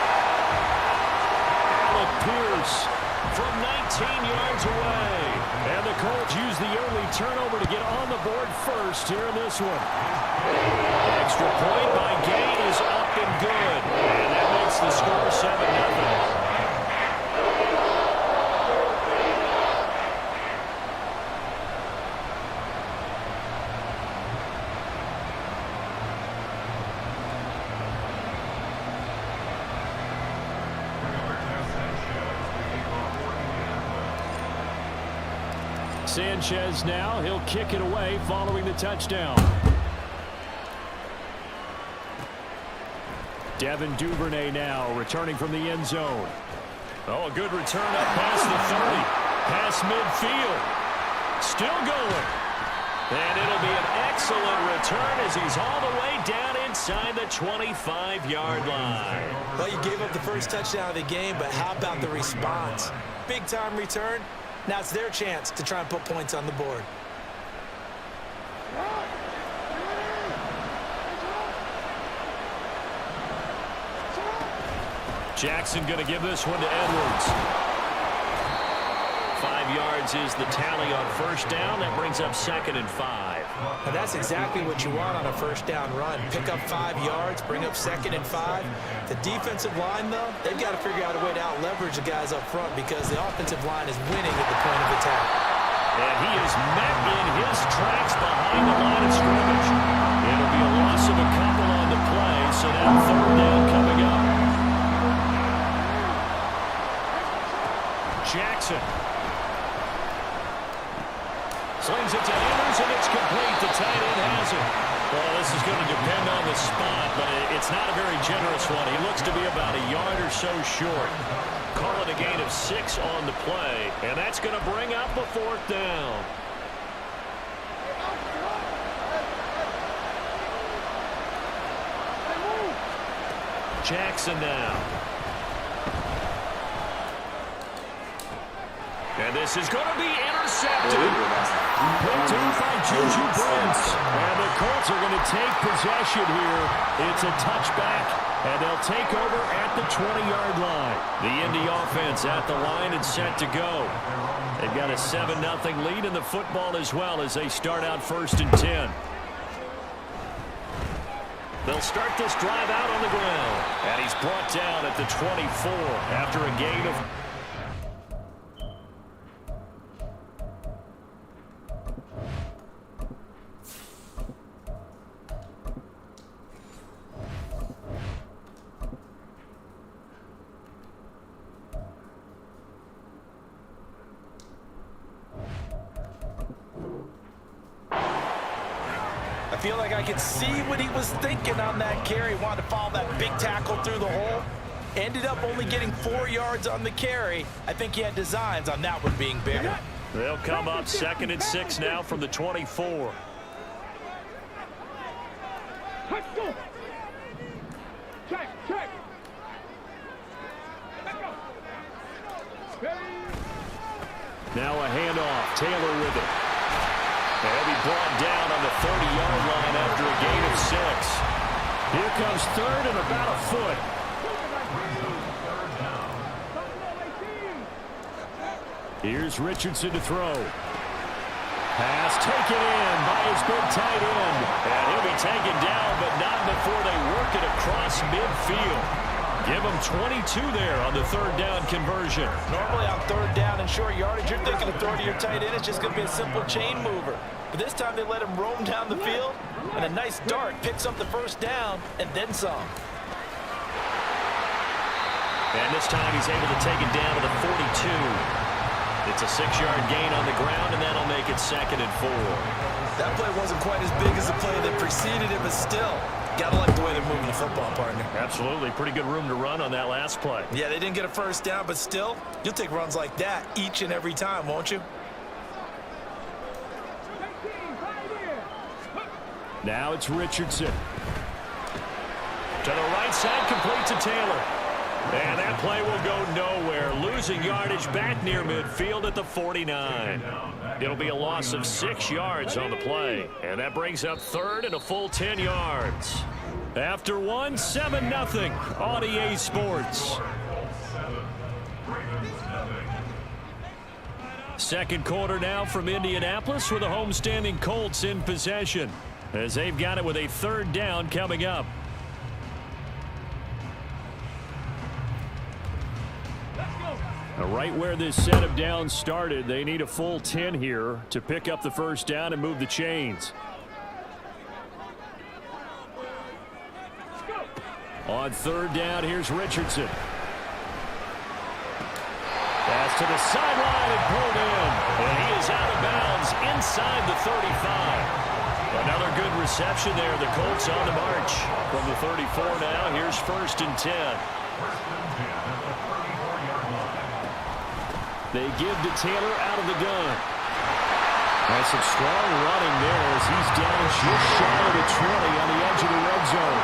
Alec Pierce from 19 yards away. And the Colts use the early turnover to get on the board first here in this one. Extra point by Gain is up and good. And that makes the score 7-0. Sanchez now, he'll kick it away following the touchdown. Devin Duvernay now returning from the end zone. Oh, a good return up past the 30. Past midfield. Still going. And it'll be an excellent return as he's all the way down inside the 25-yard line. Well, you gave up the first touchdown of the game, but how about the response? Big-time return. Now it's their chance to try and put points on the board. Jackson going to give this one to Edwards. 5 yards is the tally on 1st down. That brings up 2nd and 5. And that's exactly what you want on a 1st down run. Pick up 5 yards, bring up 2nd and 5. The defensive line, though, they've got to figure out a way to out-leverage the guys up front because the offensive line is winning at the point of attack. And he is met in his tracks behind the line of scrimmage. It'll be a loss of a couple on the play, so now 3rd down coming up. Jackson. Slings it to Andrews, and it's complete. The tight end has it. Well, this is going to depend on the spot, but it's not a very generous one. He looks to be about a yard or so short. Call it a gain of 6 on the play, and that's going to bring up a 4th down. Jackson now. And this is going to be intercepted. Picked up by Juju Brents. And the Colts are going to take possession here. It's a touchback, and they'll take over at the 20-yard line. The Indy offense at the line and set to go. They've got a 7-0 lead in the football as well as they start out 1st and 10. They'll start this drive out on the ground. And he's brought down at the 24 after a gain of... I feel like I can see what he was thinking on that carry. Wanted to follow that big tackle through the hole. Ended up only getting 4 yards on the carry. I think he had designs on that one being bigger. They'll come up 2nd and 6 now from the 24. Now a handoff. Taylor with it. They'll be brought down on the 30-yard line after a gain of 6. Here comes 3rd and about a foot. Here's Richardson to throw. Pass taken in by his big tight end. And he'll be taken down, but not before they work it across midfield. Give him 22 there on the 3rd down conversion. Normally on 3rd down and short yardage, you're thinking of throwing to your tight end. It's just going to be a simple chain mover. But this time they let him roam down the field, and a nice dart picks up the 1st down and then some. And this time he's able to take it down to the 42. It's a 6-yard gain on the ground, and that'll make it 2nd and 4. That play wasn't quite as big as the play that preceded it, but still, gotta like the way they're moving the football, partner. Absolutely. Pretty good room to run on that last play. Yeah, they didn't get a 1st down, but still, you'll take runs like that each and every time, won't you? Now it's Richardson. To the right side, complete to Taylor. And that play will go nowhere. Losing yardage back near midfield at the 49. It'll be a loss of 6 yards on the play. And that brings up 3rd and a full 10 yards. After 1, 7-0 on EA Sports. Second quarter now from Indianapolis with the homestanding Colts in possession, as they've got it with a 3rd down coming up. Right where this set of downs started, they need a full 10 here to pick up the 1st down and move the chains. On 3rd down, here's Richardson. Pass to the sideline and pulled in. And he is out of bounds inside the 35. Another good reception there. The Colts on the march. From the 34 now, here's 1st and 10. They give to Taylor out of the gun. That's some strong running there as he's down just shy of the 20 on the edge of the red zone.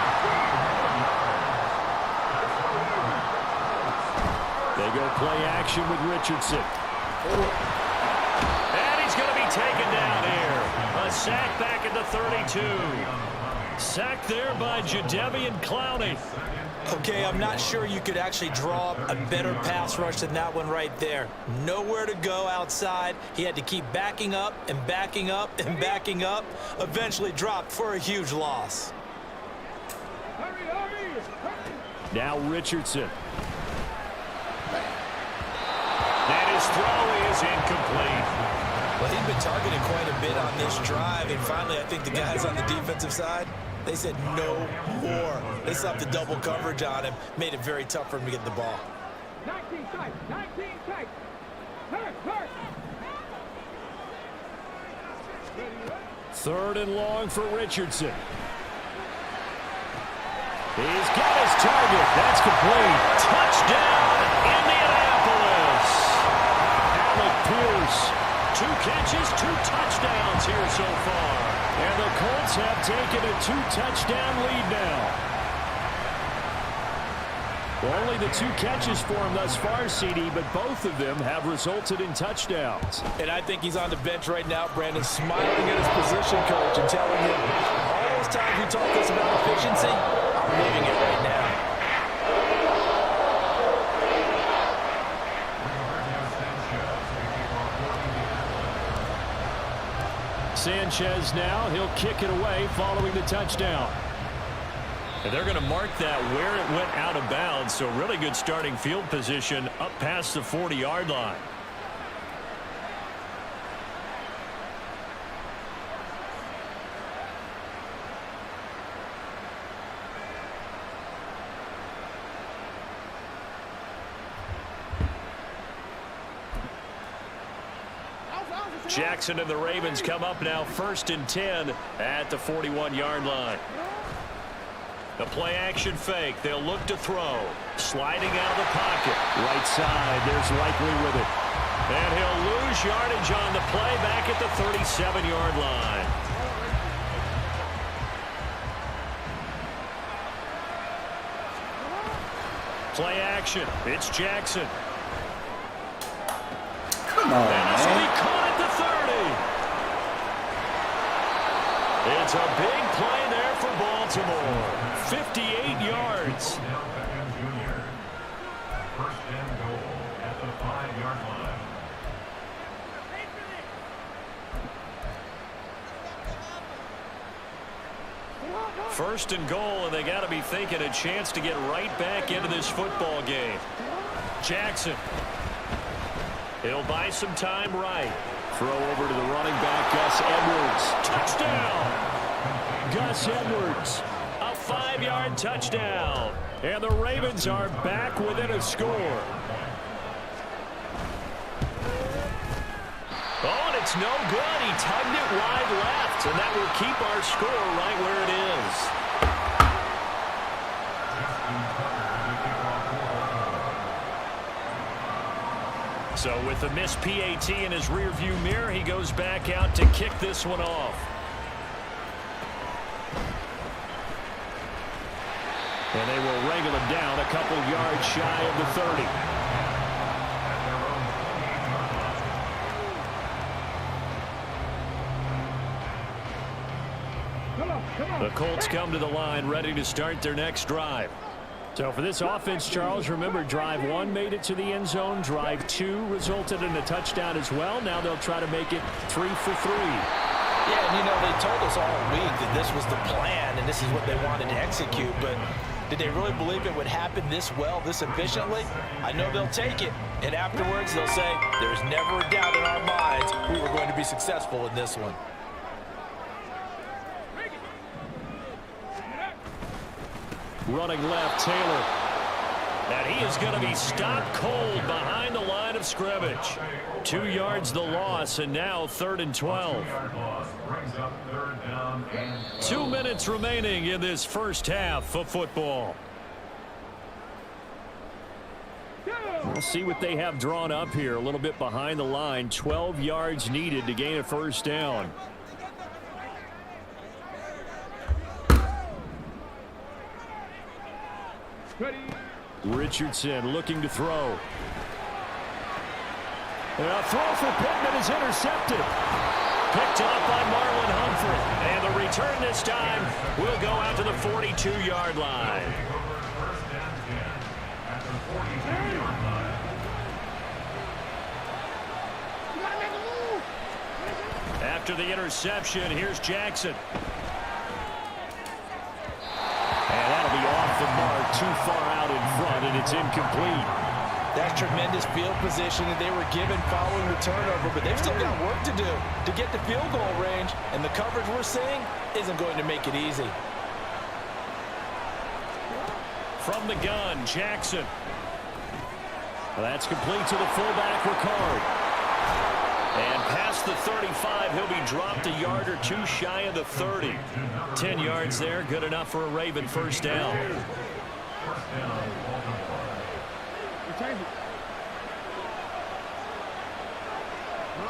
They go play action with Richardson. And he's going to be taken down here. A sack back at the 32. Sacked there by Jadeveon Clowney. Okay, I'm not sure you could actually draw up a better pass rush than that one right there. Nowhere to go outside. He had to keep backing up and backing up and backing up. Eventually dropped for a huge loss. Now Richardson. And his throw is incomplete. Well, he's been targeted quite a bit on this drive, and finally I think the guys on the defensive side, they said no more. They slapped the double coverage on him, made it very tough for him to get the ball. 19 tight, 19 tight. Hurt. 3rd and long for Richardson. He's got his target. That's complete. Touchdown, Indianapolis. Alec Pierce. 2 catches, 2 touchdowns here so far. And the Colts have taken a 2-touchdown lead now. Only the 2 catches for him thus far, CD, but both of them have resulted in touchdowns. And I think he's on the bench right now, Brandon, smiling at his position coach and telling him, all those times you talk to us about efficiency, I'm living it right now. Sanchez now, he'll kick it away following the touchdown. And they're going to mark that where it went out of bounds, so really good starting field position up past the 40-yard line. Jackson and the Ravens come up now 1st and 10 at the 41-yard line. The play-action fake. They'll look to throw. Sliding out of the pocket. Right side. There's Likely with it. And he'll lose yardage on the play back at the 37-yard line. Play action. It's Jackson. Come on, and this will be man. caught at the 30. It's a big play there for Baltimore. 58 yards. First and goal at the 5-yard line. First and goal, and they got to be thinking a chance to get right back into this football game. Jackson. He'll buy some time right. Throw over to the running back, Gus Edwards. Touchdown! Gus Edwards. A 5-yard touchdown. And the Ravens are back within a score. Oh, and it's no good. He tugged it wide left, and that will keep our score right where it is. So with the missed PAT in his rearview mirror, he goes back out to kick this one off. And they will wrangle him down a couple yards shy of the 30. The Colts come to the line ready to start their next drive. So for this offense, Charles, remember drive 1 made it to the end zone. Drive 2 resulted in a touchdown as well. Now they'll try to make it 3 for 3. Yeah, and you know, they told us all week that this was the plan and this is what they wanted to execute, but did they really believe it would happen this well, this efficiently? I know they'll take it, and afterwards they'll say, there's never a doubt in our minds we were going to be successful in this one. Running left, Taylor. And he is going to be stopped cold behind the line of scrimmage. 2 yards the loss, and now 3rd and 12. 2 minutes remaining in this first half of football. We'll see what they have drawn up here. A little bit behind the line. 12 yards needed to gain a first down. Richardson looking to throw. And a throw for Pittman is intercepted. Picked up by Marlon Humphrey. And the return this time will go out to the 42-yard line. After the interception, here's Jackson. And that'll be off the mark, too far out in front, and it's incomplete. That's tremendous field position that they were given following the turnover, but they've still got work to do to get to field goal range, and the coverage we're seeing isn't going to make it easy. From the gun, Jackson. Well, that's complete to the fullback, Ricard. And past the 35, he'll be dropped a yard or two shy of the 30. 10 yards there, good enough for a Raven first down.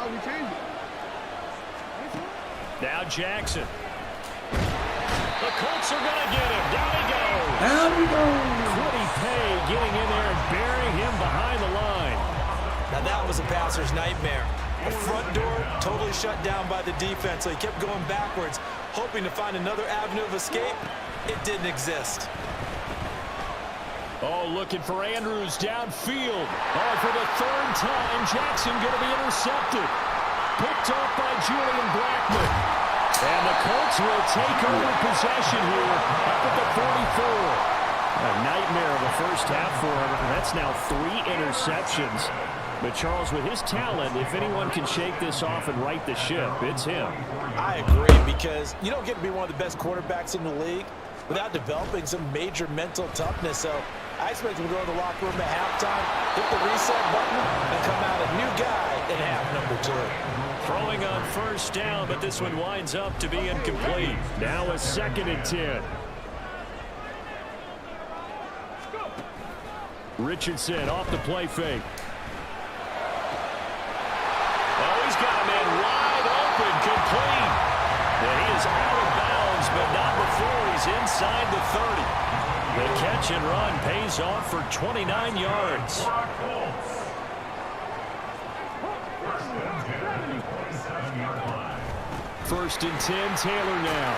We changed it. Now Jackson. The Colts are going to get him. Down he goes. Down we go. Quiddy Pay getting in there and burying him behind the line. Now that was a passer's nightmare. The front door totally shut down by the defense, so he kept going backwards, hoping to find another avenue of escape. It didn't exist. Oh, looking for Andrews downfield. Oh, for the 3rd time, Jackson going to be intercepted. Picked off by Julian Blackman. And the Colts will take over possession here up at the 44. A nightmare of a first half for him. That's now 3 interceptions. But Charles, with his talent, if anyone can shake this off and right the ship, it's him. I agree, because you don't get to be one of the best quarterbacks in the league without developing some major mental toughness. So I expect him to go to the locker room at halftime, hit the reset button, and come out a new guy in half number 2. Throwing on first down, but this one winds up to be incomplete. Now a 2nd and 10. Richardson off the play fake. Oh, he's got a man wide open, complete. And he is out of bounds, but not before he's inside the 30. The catch and run pays off for 29 yards. First and 10, Taylor now.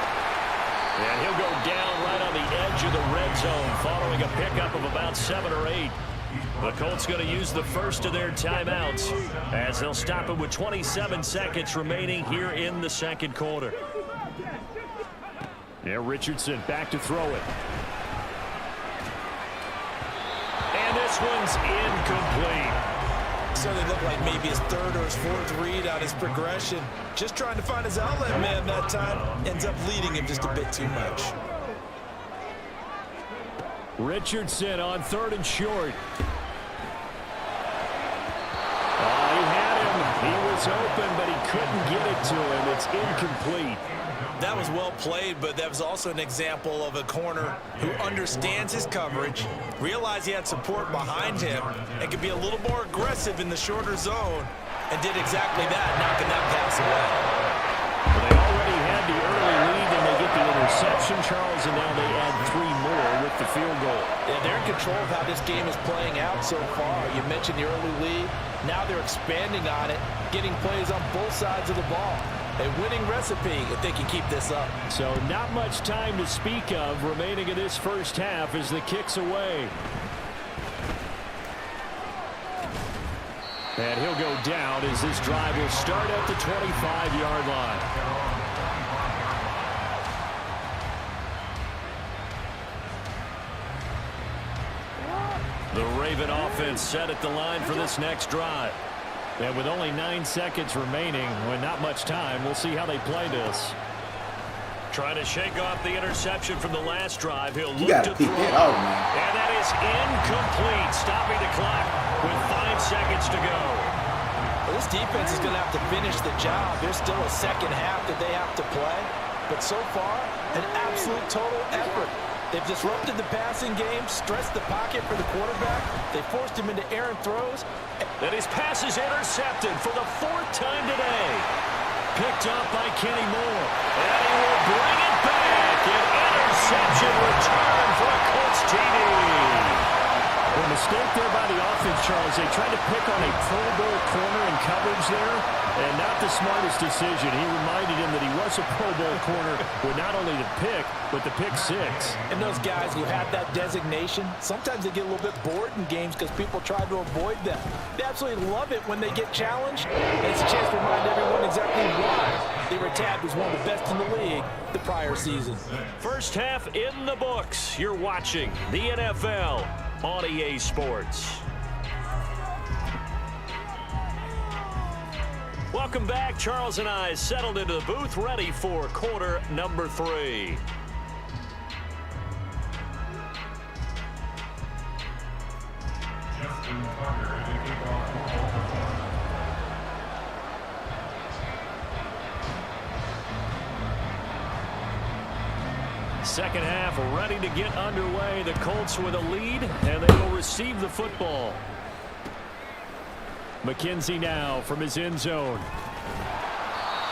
And he'll go down right on the edge of the red zone following a pickup of about 7 or 8. The Colts going to use the first of their timeouts as they'll stop it with 27 seconds remaining here in the second quarter. Yeah, Richardson back to throw it. And this one's incomplete. So they look like maybe his 3rd or his 4th read on his progression. Just trying to find his outlet man that time. Ends up leading him just a bit too much. Richardson on 3rd and short. Oh, he had him. He was open, but he couldn't get it to him. It's incomplete. That was well played, but that was also an example of a corner who understands his coverage, realized he had support behind him, and could be a little more aggressive in the shorter zone, and did exactly that, knocking that pass away. Well, they already had the early lead, and they get the interception, Charles, and now they add 3 more with the field goal. Yeah, they're in control of how this game is playing out so far. You mentioned the early lead. Now they're expanding on it, getting plays on both sides of the ball. A winning recipe if they can keep this up. So not much time to speak of remaining in this first half as the kick's away. And he'll go down as this drive will start at the 25-yard line. The Raven offense set at the line for this next drive. And with only 9 seconds remaining, with not much time, we'll see how they play this. Trying to shake off the interception from the last drive. He'll look to throw. And that is incomplete, stopping the clock with 5 seconds to go. Well, this defense is going to have to finish the job. There's still a second half that they have to play. But so far, an absolute total effort. They've disrupted the passing game, stressed the pocket for the quarterback. They forced him into errant throws. And his pass is intercepted for the 4th time today. Picked up by Kenny Moore. And he will bring it back. An interception return for a Colts TD. A mistake there by the offense, Charles. They tried to pick on a Pro Bowl corner in coverage there, and not the smartest decision. He reminded him that he was a Pro Bowl corner with not only the pick, but the pick 6. And those guys who have that designation, sometimes they get a little bit bored in games because people try to avoid them. They absolutely love it when they get challenged, and it's a chance to remind everyone exactly why they were tabbed as one of the best in the league the prior season. First half in the books. You're watching the NFL on EA Sports. Welcome back. Charles and I settled into the booth, ready for quarter number 3. Second half ready to get underway. The Colts with a lead, and they will receive the football. McKenzie now from his end zone.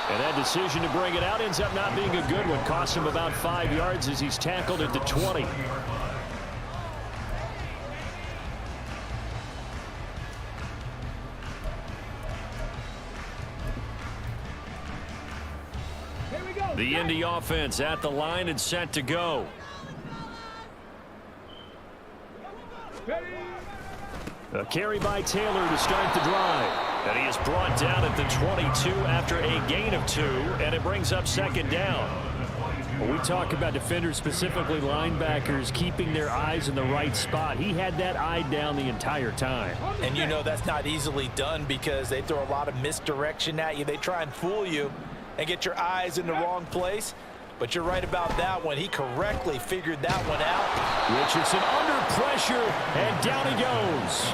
And that decision to bring it out ends up not being a good one. Cost him about 5 yards as he's tackled at the 20. The Indy offense at the line and set to go. A carry by Taylor to start the drive. And he is brought down at the 22 after a gain of 2, and it brings up second down. When we talk about defenders, specifically linebackers, keeping their eyes in the right spot, he had that eye down the entire time. And you know that's not easily done because they throw a lot of misdirection at you. They try and fool you and get your eyes in the wrong place. But you're right about that one. He correctly figured that one out. Richardson under pressure, and down he goes.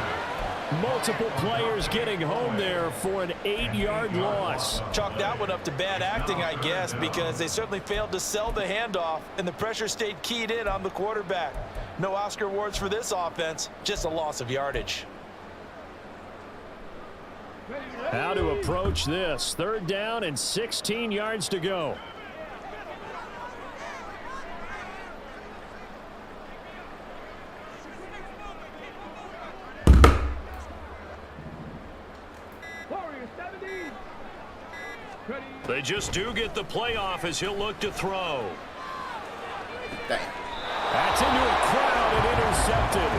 Multiple players getting home there for an 8-yard loss. Chalk that one up to bad acting, I guess, because they certainly failed to sell the handoff, and the pressure stayed keyed in on the quarterback. No Oscar awards for this offense, just a loss of yardage. How to approach this. 3rd down and 16 yards to go. They just do get the playoff as he'll look to throw. Dang. That's into a crowd and intercepted.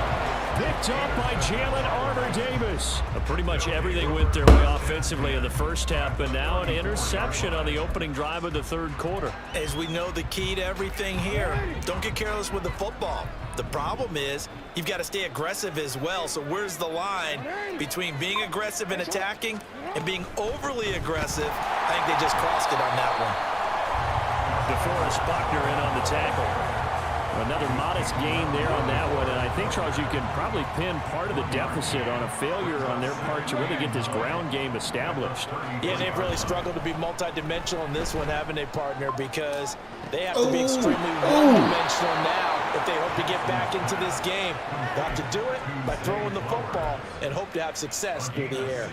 Picked up by Jalen Armour-Davis. Pretty much everything went their way offensively in the first half, but now an interception on the opening drive of the 3rd quarter. As we know, the key to everything here, don't get careless with the football. The problem is you've got to stay aggressive as well. So where's the line between being aggressive and attacking and being overly aggressive? I think they just crossed it on that one. DeForest Buckner in on the tackle. Another modest gain there on that one, and I think, Charles, you can probably pin part of the deficit on a failure on their part to really get this ground game established. Yeah, they've really struggled to be multidimensional in this one, haven't they, partner, because they have to be extremely one-dimensional now if they hope to get back into this game. They'll have to do it by throwing the football and hope to have success through the air.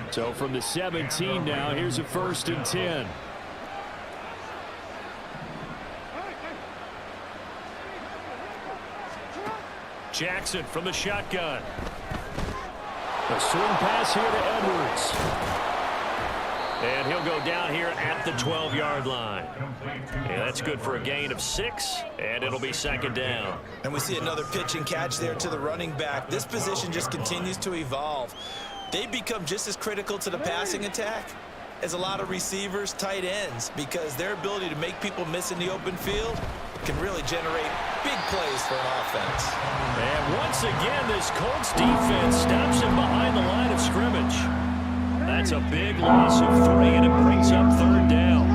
So from the 17 now, here's a 1st and 10. Jackson from the shotgun. A swing pass here to Edwards. And he'll go down here at the 12-yard line. And that's good for a gain of 6, and it'll be 2nd down. And we see another pitch and catch there to the running back. This position just continues to evolve. They become just as critical to the passing attack as a lot of receivers, tight ends, because their ability to make people miss in the open field can really generate big plays for an offense. And once again, this Colts defense stops him behind the line of scrimmage. That's a big loss of 3, and it brings up 3rd down.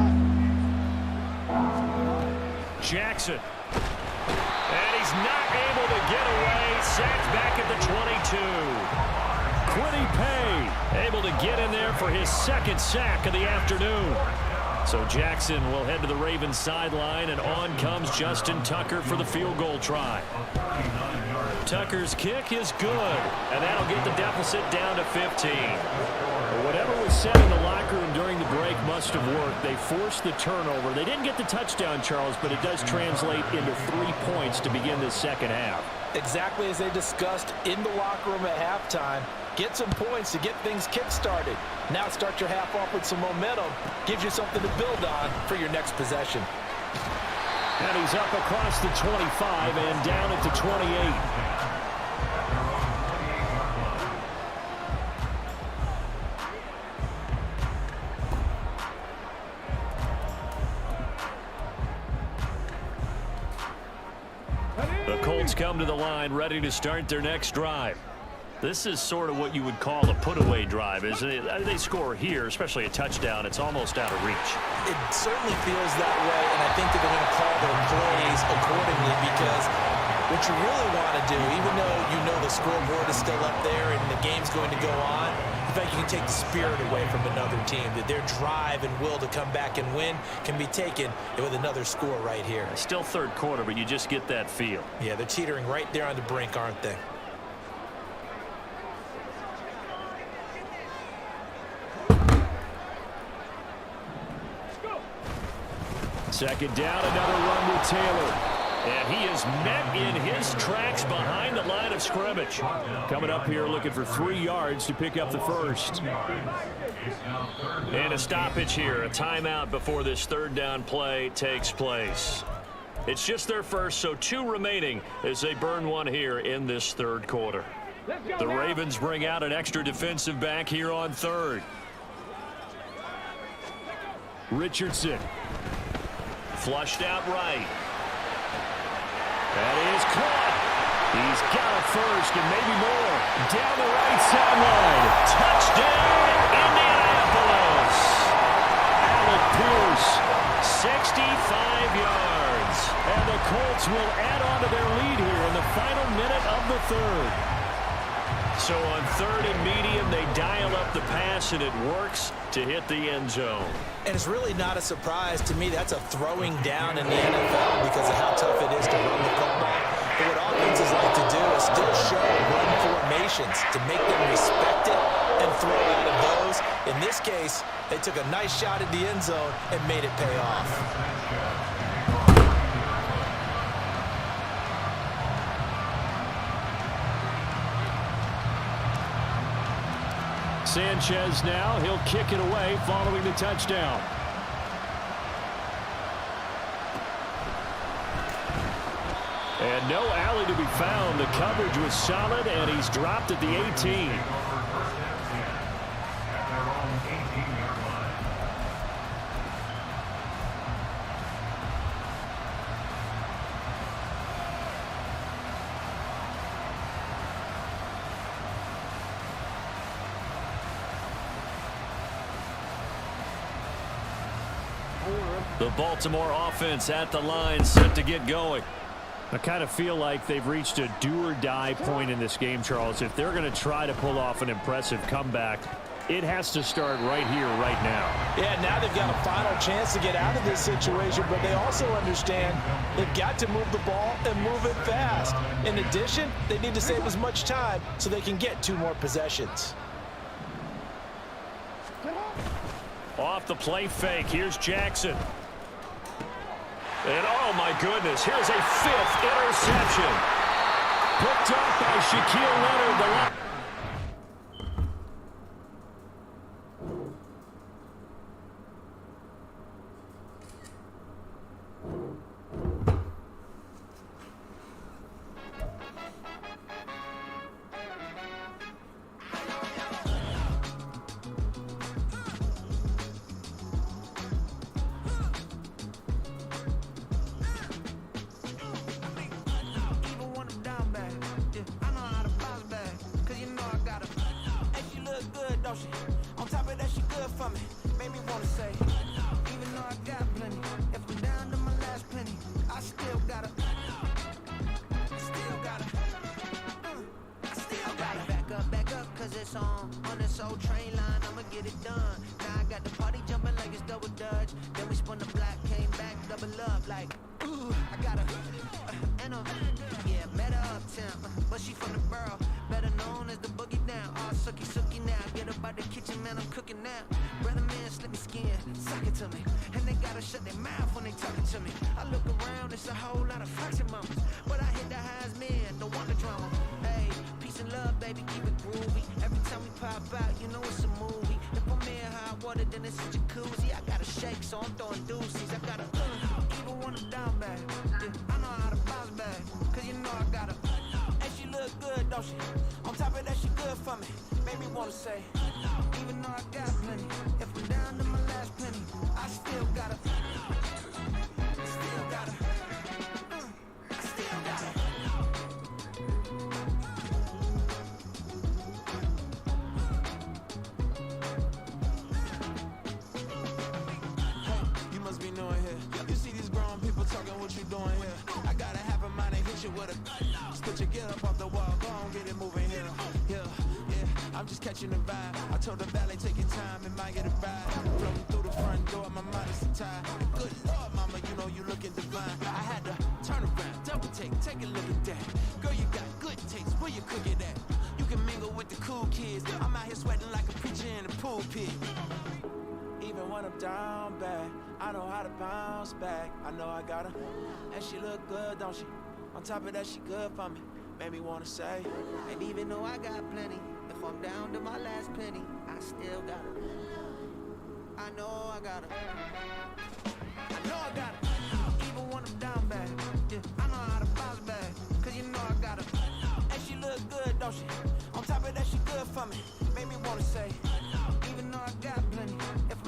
Jackson. And he's not able to get away. Sacked back at the 22. Quiddy Pay able to get in there for his 2nd sack of the afternoon. So Jackson will head to the Ravens sideline, and on comes Justin Tucker for the field goal try. Tucker's kick is good, and that'll get the deficit down to 15. Whatever was said in the locker room during the break must have worked. They forced the turnover. They didn't get the touchdown, Charles, but it does translate into 3 points to begin the 2nd half. Exactly as they discussed in the locker room at halftime. Get some points to get things kick-started. Now start your half off with some momentum. Gives you something to build on for your next possession. And he's up across the 25 and down at the 28. The Colts come to the line ready to start their next drive. This is sort of what you would call a put-away drive, isn't it? They score here, especially a touchdown. It's almost out of reach. It certainly feels that way, and I think that they're going to call their plays accordingly, because what you really want to do, even though you know the scoreboard is still up there and the game's going to go on, in fact, you can take the spirit away from another team, that their drive and will to come back and win can be taken with another score right here. Still 3rd quarter, but you just get that feel. Yeah, they're teetering right there on the brink, aren't they? Second down, another run with Taylor. And he is met in his tracks behind the line of scrimmage. Coming up here looking for 3 yards to pick up the 1st. And a stoppage here, a timeout before this 3rd down play takes place. It's just their first, so 2 remaining as they burn 1 here in this 3rd quarter. The Ravens bring out an extra defensive back here on 3rd. Richardson. Flushed out right. That is caught. He's got a 1st and maybe more. Down the right sideline. Touchdown, Indianapolis. Alec Pierce, 65 yards. And the Colts will add on to their lead here in the final minute of the 3rd. So on 3rd and medium, they dial up the pass, and it works to hit the end zone. And it's really not a surprise to me. That's a throwing down in the NFL because of how tough it is to run the football. But what offenses like to do is still show run formations to make them respect it and throw out of those. In this case, they took a nice shot at the end zone and made it pay off. Sanchez now, he'll kick it away following the touchdown. And no alley to be found. The coverage was solid, and he's dropped at the 18. At their own 18-yard line. The Baltimore offense at the line, set to get going. I kind of feel like they've reached a do-or-die point in this game, Charles. If they're going to try to pull off an impressive comeback, it has to start right here, right now. Yeah, now they've got a final chance to get out of this situation, but they also understand they've got to move the ball and move it fast. In addition, they need to save as much time so they can get 2 more possessions. Off the play fake, here's Jackson. And oh my goodness, here's a 5th interception. Picked up by Shaquille Leonard. On top of that, she good for me. Made me wanna say, even though I got plenty, if I'm down to my last penny, I still gotta back up, cause it's on this old train line, I'ma get it done. Now I got the party jumping like it's double dutch. Then we spun the block, came back, double up, like, ooh, I got met her uptown, but she from the borough, better known as the boogie down. All sucky now, get up out the kitchen, man, I'm cooking now. Brother man, slip me skin, suck it to me, and they gotta shut their mouth when they talking to me. I look around, it's a whole lot of fraction mamas, but I hit the highs, man, don't want the drama. Hey, peace and love, baby, keep it groovy. Every time we pop out, you know it's a movie. If I'm in hot water, then it's a jacuzzi. I gotta shake, so I'm throwing deuces. I gotta even when I'm down bad. Yeah, I know how to bounce back, cause you know I gotta. And she look good, don't she? On top of that, she good for me. Made me wanna say, even though I got plenty, if I'm down to my last penny, I still gotta. What you doing here? I gotta have a mind and hit you with a split your get up off the wall, go on, get it moving here. Yeah, I'm just catching the vibe. I told the valet, take your time, it might get a ride. Floating through the front door, my mind is tied. Good Lord, mama, you know you looking divine. I had to turn around, double take a look at that. Girl, you got good taste, where you cook it at? You can mingle with the cool kids. I'm out here sweating like a preacher in a pool pit. Even when I'm down bad, I know how to bounce back. I know I gotta. And she look good, don't she? On top of that, she good for me. Made me wanna say. And even though I got plenty, if I'm down to my last penny, I still gotta. I know I gotta. I know I gotta. Even when I'm down bad, yeah, I know how to bounce back. Cause you know I gotta. And she look good, don't she? On top of that, she good for me. Made me wanna say. Even though I got plenty, if